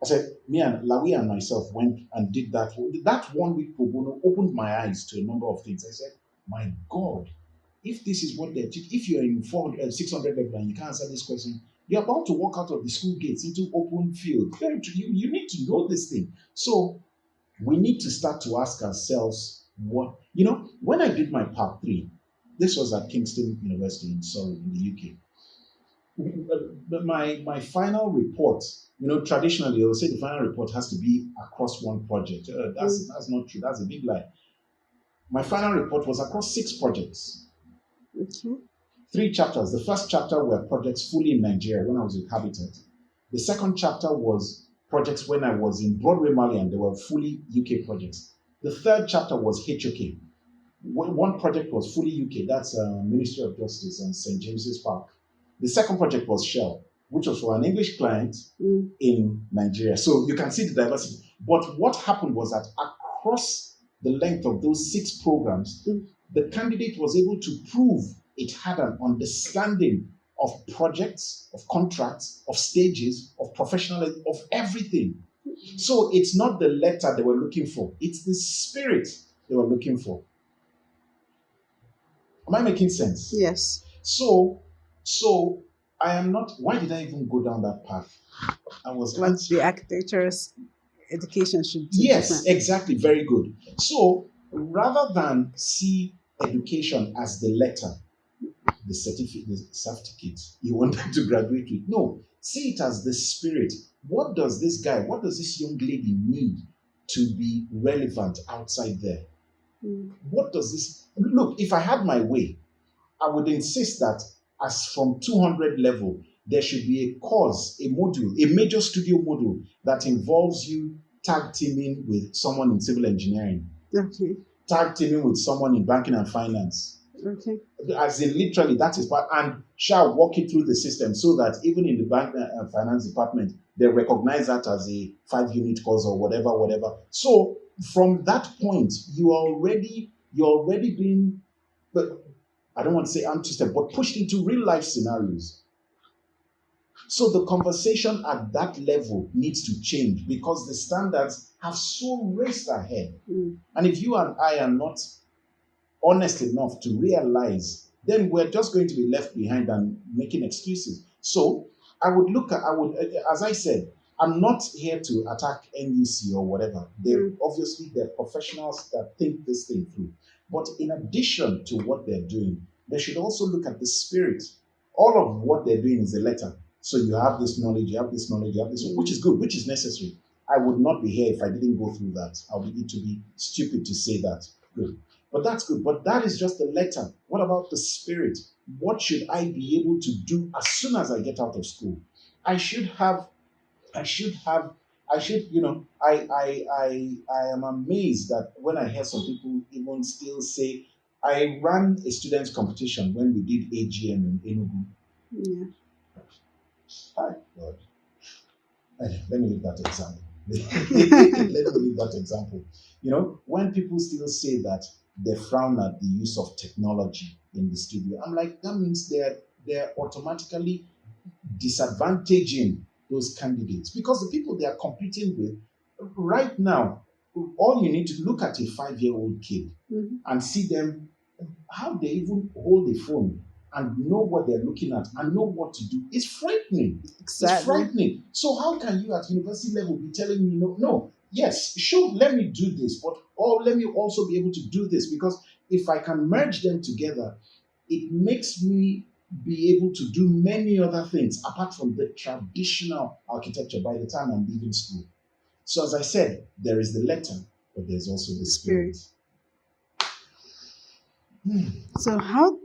I said, me and Lawi and myself went and did that. That 1 week pro bono opened my eyes to a number of things. I said, my God, if this is what they're teaching, if you're in 400, 600 level and you can't answer this question, you're about to walk out of the school gates into open field. You need to know this thing. So we need to start to ask ourselves what, when I did my part 3, this was at Kingston University in Surrey in the UK. But my final report, traditionally they'll say the final report has to be across one project. That's not true. That's a big lie. My final report was across 6 projects. Okay. 3 chapters. The first chapter were projects fully in Nigeria when I was with Habitat. The second chapter was projects when I was in Broadway, Mali, and they were fully UK projects. The third chapter was HOK. One project was fully UK, that's Ministry of Justice and St. James's Park. The second project was Shell, which was for an English client in Nigeria. So you can see the diversity. But what happened was that across the length of those 6 programs, the candidate was able to prove it had an understanding of projects, of contracts, of stages, of professional, of everything. So it's not the letter they were looking for, it's the spirit they were looking for. Am I making sense? Yes. So I am not, why did I even go down that path? What the architecture's education should do. Yes, different. exactly. Very good. So rather than see education as the letter, the certificate you want them to graduate with, no, see it as the spirit. What does this young lady need to be relevant outside there? What does this look? If I had my way, I would insist that as from 200 level, there should be a course, a module, a major studio module that involves you tag teaming with someone in civil engineering, Okay. tag teaming with someone in banking and finance, Okay. as in literally that is part, and shall walk it through the system so that even in the bank and finance department they recognize that as a 5 unit course or whatever. So from that point you're already being, but I don't want to say antistep, but pushed into real life scenarios. So the conversation at that level needs to change because the standards have so raced ahead. And if you and I are not honest enough to realize, then we're just going to be left behind and making excuses. So as I said, I'm not here to attack NUC or whatever. They're professionals that think this thing through. But in addition to what they're doing, they should also look at the spirit. All of what they're doing is a letter. So you have this knowledge, you have this knowledge, you have this, which is good, which is necessary. I would not be here if I didn't go through that. I would need to be stupid to say that. Good. But that's good. But that is just a letter. What about the spirit? What should I be able to do as soon as I get out of school? I should, I am amazed that when I hear some people even still say, I ran a students' competition when we did AGM in Enugu. Yeah. Hi, God. Let me leave that example. Let me leave that example. When people still say that they frown at the use of technology in the studio, I'm like, that means they're automatically disadvantaging those candidates because the people they are competing with right now, all you need to look at a 5-year-old kid and see them, how they even hold a phone and know what they're looking at and know what to do. It's frightening. Exactly. It's frightening. So how can you at university level be telling me no, yes, sure, let me do this, but let me also be able to do this, because if I can merge them together, it makes me be able to do many other things apart from the traditional architecture by the time I'm leaving school. So as I said, there is the letter, but there's also the spirit. So how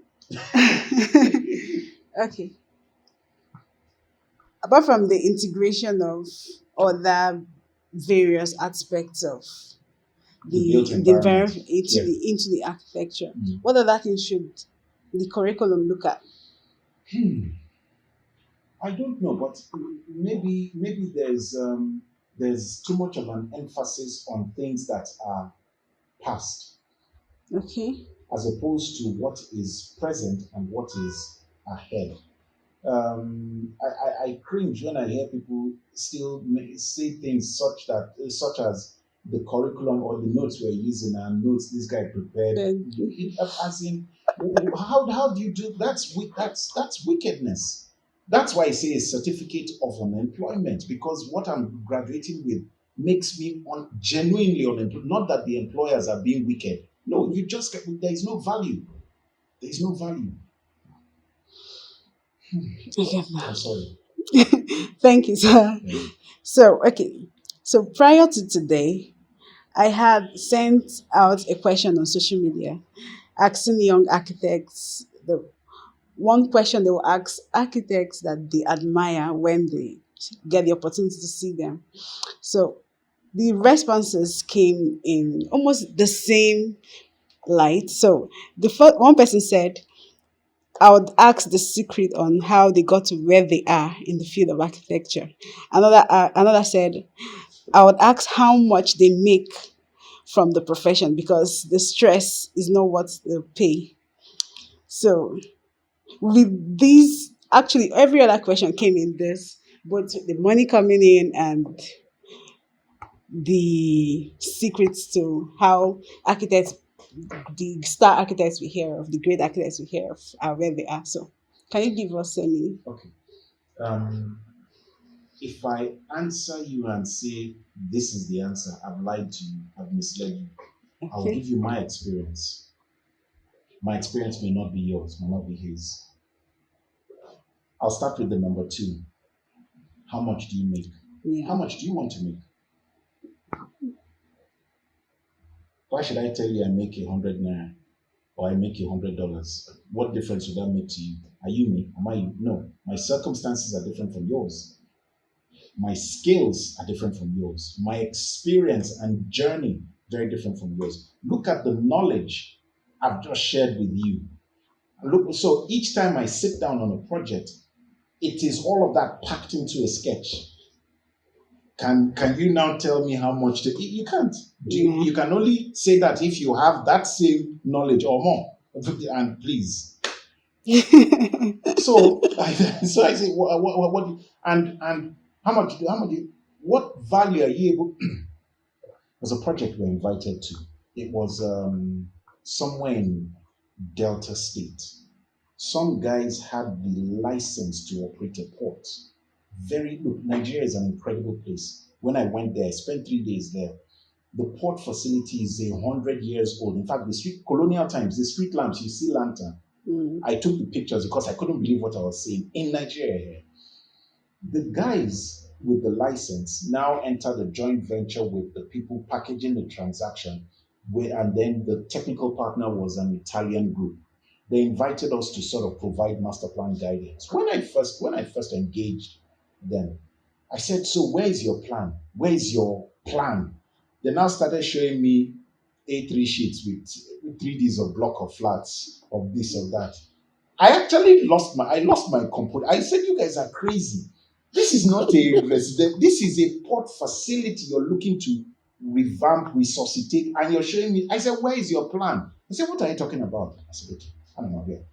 okay. Apart from the integration of other various aspects of The built the environment. into the architecture, what other things should the curriculum look at? I don't know, but maybe there's too much of an emphasis on things that are past, Okay. as opposed to what is present and what is ahead. I cringe when I hear people still say things such as the curriculum or the notes we're using are notes this guy prepared. As in, how do you do that's wickedness. That's why I say a certificate of unemployment, because what I'm graduating with makes me genuinely unemployed. Not that the employers are being wicked. No, there is no value. There is no value. I get that. I'm sorry. Thank you, sir. So, okay. So prior to today, I had sent out a question on social media asking young architects the one question they will ask architects that they admire when they get the opportunity to see them. So the responses came in almost the same light. So the first one person said, I would ask the secret on how they got to where they are in the field of architecture. Another said, I would ask how much they make from the profession because the stress is not what they pay. So with these, actually every other question came in this, both the money coming in and the secrets to how architects, the star architects we hear of, the great architects we hear of, are where they are. So can you give us any? Okay. If I answer you and say this is the answer, I've lied to you, I've misled you. I'll Okay. give you my experience. My experience may not be yours, may not be his. I'll start with the number 2. How much do you make? Yeah. How much do you want to make? Why should I tell you I make 100 naira or I make $100? What difference would that make to you? Are you me? Am I you? No. My circumstances are different from yours. My skills are different from yours. My experience and journey very different from yours. Look at the knowledge I've just shared with you. Look, so each time I sit down on a project, it is all of that packed into a sketch. Can you now tell me how much to? You can't. You can only say that if you have that same knowledge or more. And please. So I say, what and how much what value are you able? Was a project we're invited to. It was somewhere in Delta State. Some guys had the license to operate a port. Look, Nigeria is an incredible place. When I went there, I spent 3 days there. The port facility is 100 years old. In fact, colonial times, the street lamps, you see lantern. I took the pictures because I couldn't believe what I was seeing in Nigeria here. The guys with the license now entered a joint venture with the people packaging the transaction, and then the technical partner was an Italian group. They invited us to sort of provide master plan guidance. When I first engaged them, I said, "So where is your plan? Where is your plan?" They now started showing me A3 sheets with 3Ds of block of flats of this or that. I actually lost my composure. I said, "You guys are crazy. This is not a resident. This is a port facility you're looking to revamp, resuscitate, and you're showing me." I said, "Where is your plan?" He said, "What are you talking about?" I said, "Okay, I'm not here."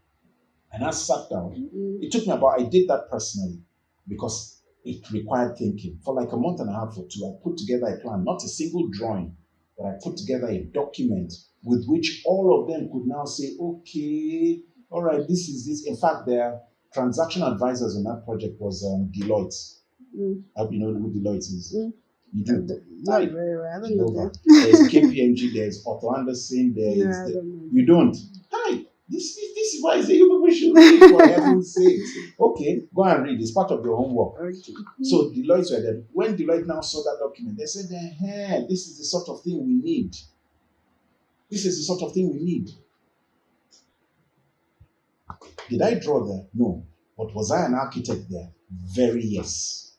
And I sat down. It took me I did that personally because it required thinking. For like a month and a half or two, I put together a plan, not a single drawing, but I put together a document with which all of them could now say, "Okay, all right, this is this." In fact, their transaction advisors on that project was Deloitte. I hope you know who Deloitte is. You do? Not very well. I don't know that. There's KPMG, there's Otto Anderson, you don't? Hi, this is why I say you people should read, for heaven's sake. Okay, go and read. It's part of your homework. Okay. So Deloitte were there. When Deloitte now saw that document, they said, "Hey, this is the sort of thing we need. This is the sort of thing we need." Did I draw there? No. But was I an architect there? Very yes.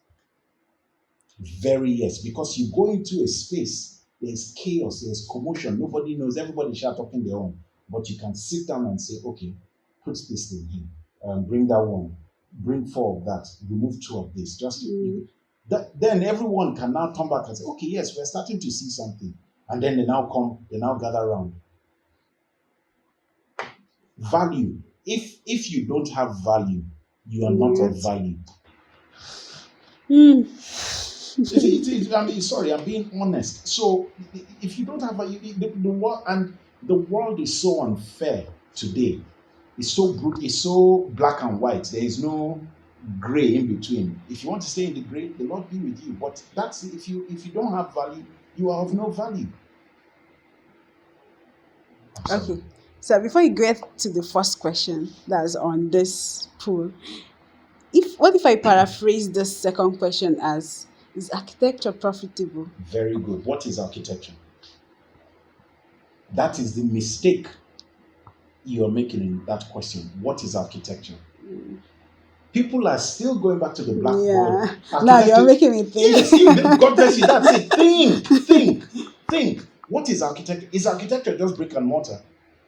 Very yes. Because you go into a space, there's chaos, there's commotion, nobody knows, everybody shout talking their own. But you can sit down and say, "Okay, put this thing here, bring that one, bring 4 of that, remove 2 of this." Then everyone can now come back and say, "Okay, yes, we're starting to see something." And then they now gather around. Value. If you don't have value, you are not of value. Sorry, I'm being honest. So if you don't have value, the world is so unfair today. It's so brutal. It's so black and white. There is no gray in between. If you want to stay in the gray, the Lord be with you. But that's if you don't have value, you are of no value. Okay. So before you get to the first question that's on this poll, what if I paraphrase this second question as, is architecture profitable? Very good. What is architecture? That is the mistake you're making in that question. What is architecture? People are still going back to the blackboard. Yeah. Now you're making me think. Yes, God bless you. That's it. Think. What is architecture? Is architecture just brick and mortar?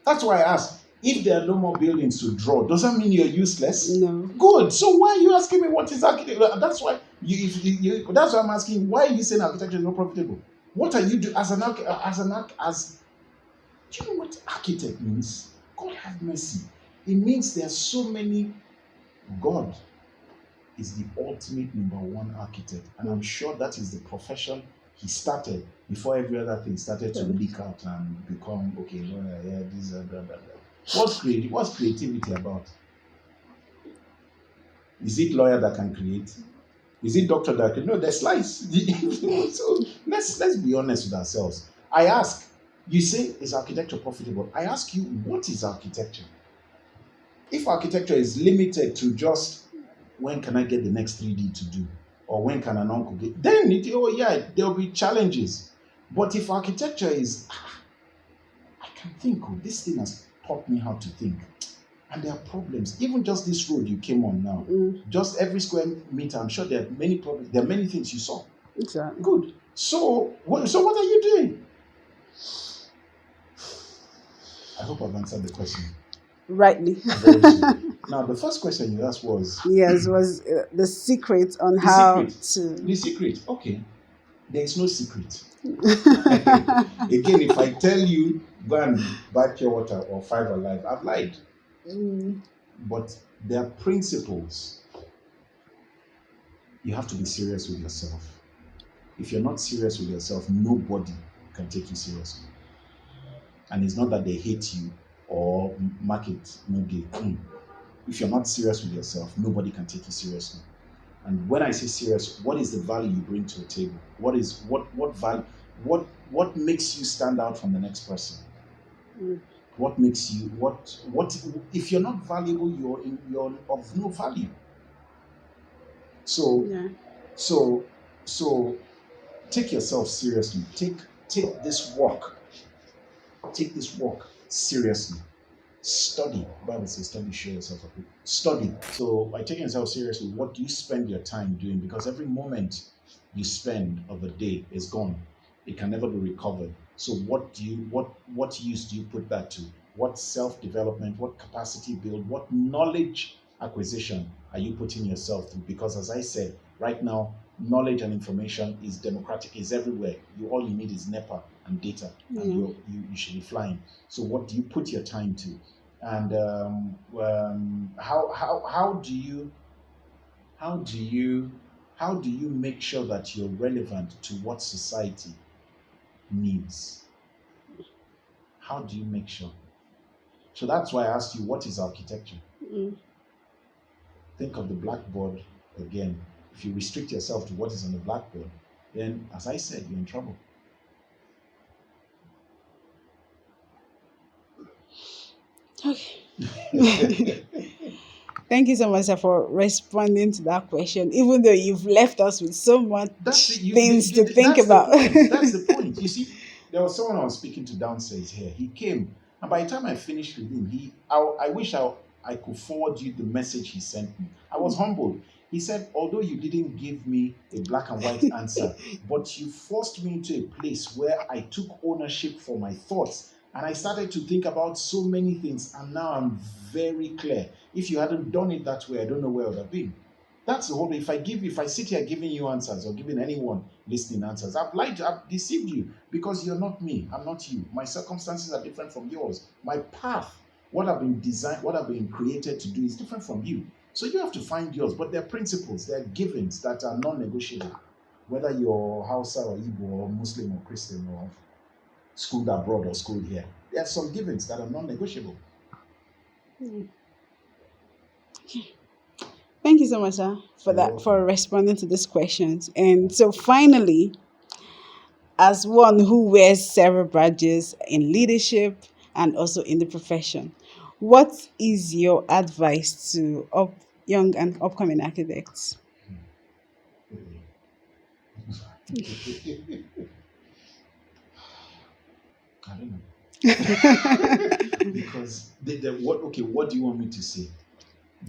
That's why I asked. If there are no more buildings to draw, does that mean you're useless? No. Good. So why are you asking me what is architecture? That's why that's why I'm asking. Why are you saying architecture is not profitable? What are you doing as do you know what architect means? God have mercy. It means there are so many. God is the ultimate number one architect, and I'm sure that is the profession he started before every other thing started to leak out and become okay. This blah blah blah. What's creativity about? Is it lawyer that can create? Is it doctor that can? No, there's slice. So let's be honest with ourselves. I ask, you say, is architecture profitable? I ask you, what is architecture? If architecture is limited to just when can I get the next 3D to do, or when can an uncle get, then there'll be challenges. But if architecture is, I can think, this thing has taught me how to think. And there are problems. Even just this road you came on now, just every square meter, I'm sure there are many problems. There are many things you saw. Exactly. Good. So what are you doing? I hope I've answered the question. rightly. Very soon. Now, the first question you asked was Yes, was the secret on the how secret. to. The secret. Okay, there is no secret. Again, if I tell you go and buy pure water or Five Alive, I've lied. Mm, But there are principles. You have to be serious with yourself. If you're not serious with yourself, nobody can take you seriously. And it's not that they hate you or mark it no day. If you're not serious with yourself, nobody can take you seriously. And when I say serious, what is the value you bring to a table? What value what makes you stand out from the next person? mm, What makes you what if you're not valuable, you're of no value. So yeah. so so take yourself seriously. Take this work. Take this work seriously. Study. The Bible says, study, show yourself approved. Study. So by taking yourself seriously, what do you spend your time doing? Because every moment you spend of a day is gone. It can never be recovered. So what use do you put that to? What self-development, what capacity build, what knowledge acquisition are you putting yourself through? Because as I said, right now, knowledge and information is democratic, is everywhere. All you need is NEPA and data, and Yeah. you should be flying. So what do you put your time to? And how do you how do you make sure that you're relevant to what society needs? How do you make sure? So that's why I asked you, what is architecture? Mm. Think of the blackboard again. If you restrict yourself to what is on the blackboard, then as I said, you're in trouble. Okay. Thank you so much, sir, for responding to that question, even though you've left us with so That's it. much things to think That's the about. point. That's the point. You see, there was someone I was speaking to downstairs here. He came, and by the time I finished with him, I wish I could forward you the message he sent me. I was humbled. He said, although you didn't give me a black and white answer, but you forced me into a place where I took ownership for my thoughts. And I started to think about so many things, and now I'm very clear. If you hadn't done it that way, I don't know where I would have been. That's the whole. If I sit here giving you answers or giving anyone listening answers, I've lied, I've deceived you because you're not me. I'm not you. My circumstances are different from yours. My path, what I've been designed, what I've been created to do, is different from you. So you have to find yours. But there are principles, there are givens that are non-negotiable. Whether you're Hausa or Igbo or Muslim or Christian or schooled abroad or schooled here, there are some givens that are non-negotiable. Thank you so much, sir, for You're that, welcome. for responding to these questions. And so, finally, as one who wears several badges in leadership and also in the profession, what is your advice to young and upcoming architects? I don't know. Because what do you want me to say?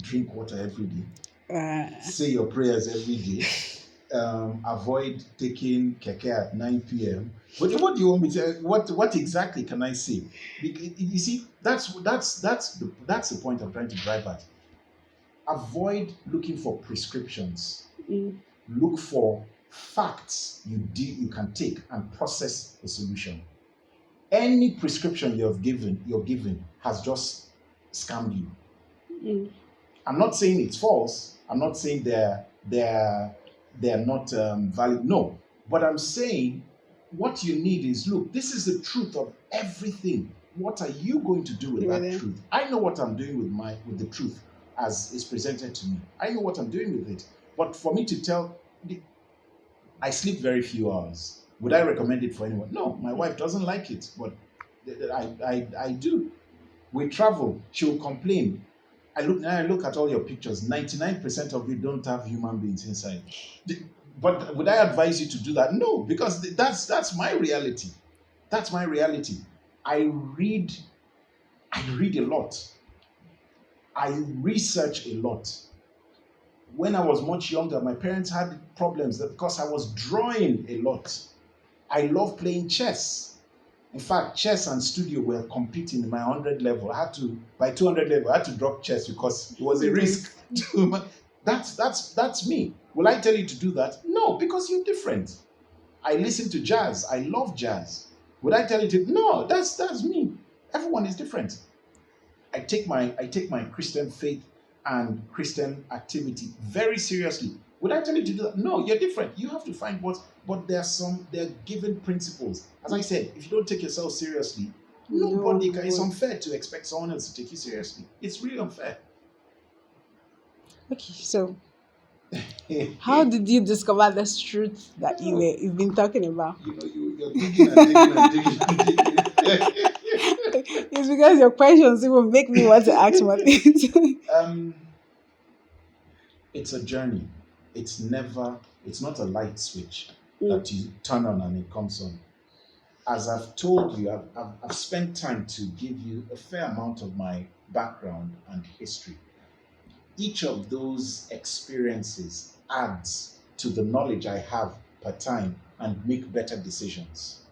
Drink water every day, Uh, say your prayers every day, avoid taking keke at 9 p.m. What do you want me to? What exactly can I say? You see, that's the point I'm trying to drive at. Avoid looking for prescriptions. mm, Look for facts you can take and process a solution. Any prescription you're given has just scammed you. mm, I'm not saying it's false. I'm not saying they're not valid. No, but I'm saying what you need is, look, this is the truth of everything. What are you going to do with that really? truth? I know what I'm doing with the truth as is presented to me. I know what I'm doing with it. But for me to tell, I sleep very few hours. Would I recommend it for anyone? No, my wife doesn't like it, but I do. We travel, she'll complain. I look at all your pictures. 99% of it don't have human beings inside. But would I advise you to do that? No, because that's my reality. That's my reality. I read I read a lot. I research a lot. When I was much younger, my parents had problems because I was drawing a lot. I love playing chess. In fact, chess and studio were competing in my 100 level. By 200 level, I had to drop chess because it was a risk. That's me. Will I tell you to do that? No, because you're different. I listen to jazz. I love jazz. Would I tell you to? No, that's me. Everyone is different. I take my Christian faith and Christian activity very seriously. Would I tell you to do that? No, you're different. You have to find what, but there are given principles. As I said, if you don't take yourself seriously, nobody can. It's unfair to expect someone else to take you seriously. It's really unfair. Okay, so how did you discover this truth that you've been talking about? You're digging and digging and digging and digging. It's because your questions even make me want to ask more things. It's a journey. It's not a light switch that you turn on and it comes on. As I've told you, I've spent time to give you a fair amount of my background and history. Each of those experiences adds to the knowledge I have per time and make better decisions.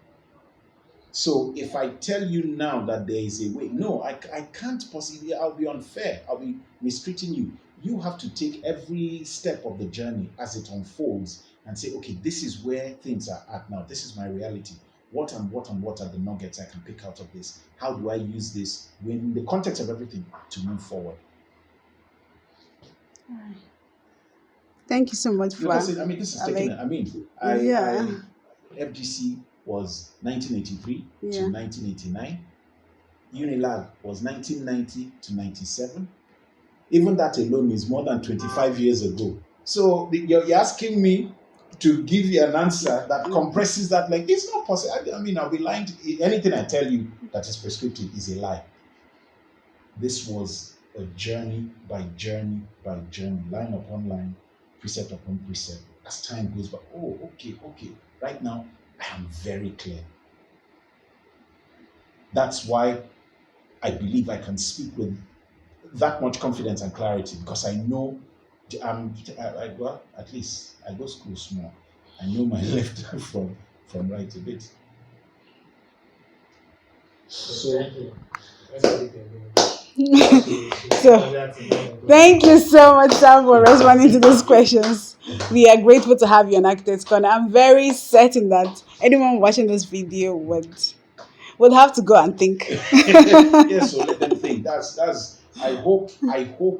So if I tell you now that there is a way, no, I can't possibly, I'll be unfair. I'll be mistreating you. You have to take every step of the journey as it unfolds and say, okay, this is where things are at now. This is my reality. What are the nuggets I can pick out of this? How do I use this in the context of everything to move forward? Thank you so much for. Because this is taking. FGC was 1983 to 1989. Unilag was 1990 to 97. Even that alone is more than 25 years ago. So you're asking me to give you an answer that compresses that length. It's not possible. I'll be lying. Anything I tell you that is prescriptive is a lie. This was a journey by journey by journey, line upon line, precept upon precept. As time goes by, okay. Right now, I am very clear. That's why I believe I can speak with that much confidence and clarity, because I know at least I go school small. I know my left from right a bit. So thank you so much, Sam, for responding to those questions. We are grateful to have you on Architect's Corner. I'm very certain that anyone watching this video would have to go and think. Yes, so let them think. That's I hope the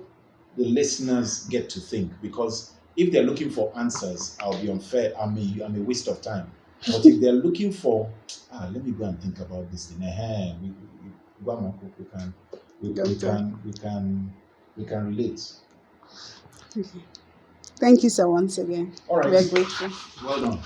listeners get to think, because if they're looking for answers, I'll be unfair. I'm a waste of time. But if they're looking for, let me go and think about this thing. We can relate. Thank you so once again. All right. We're grateful. Well done.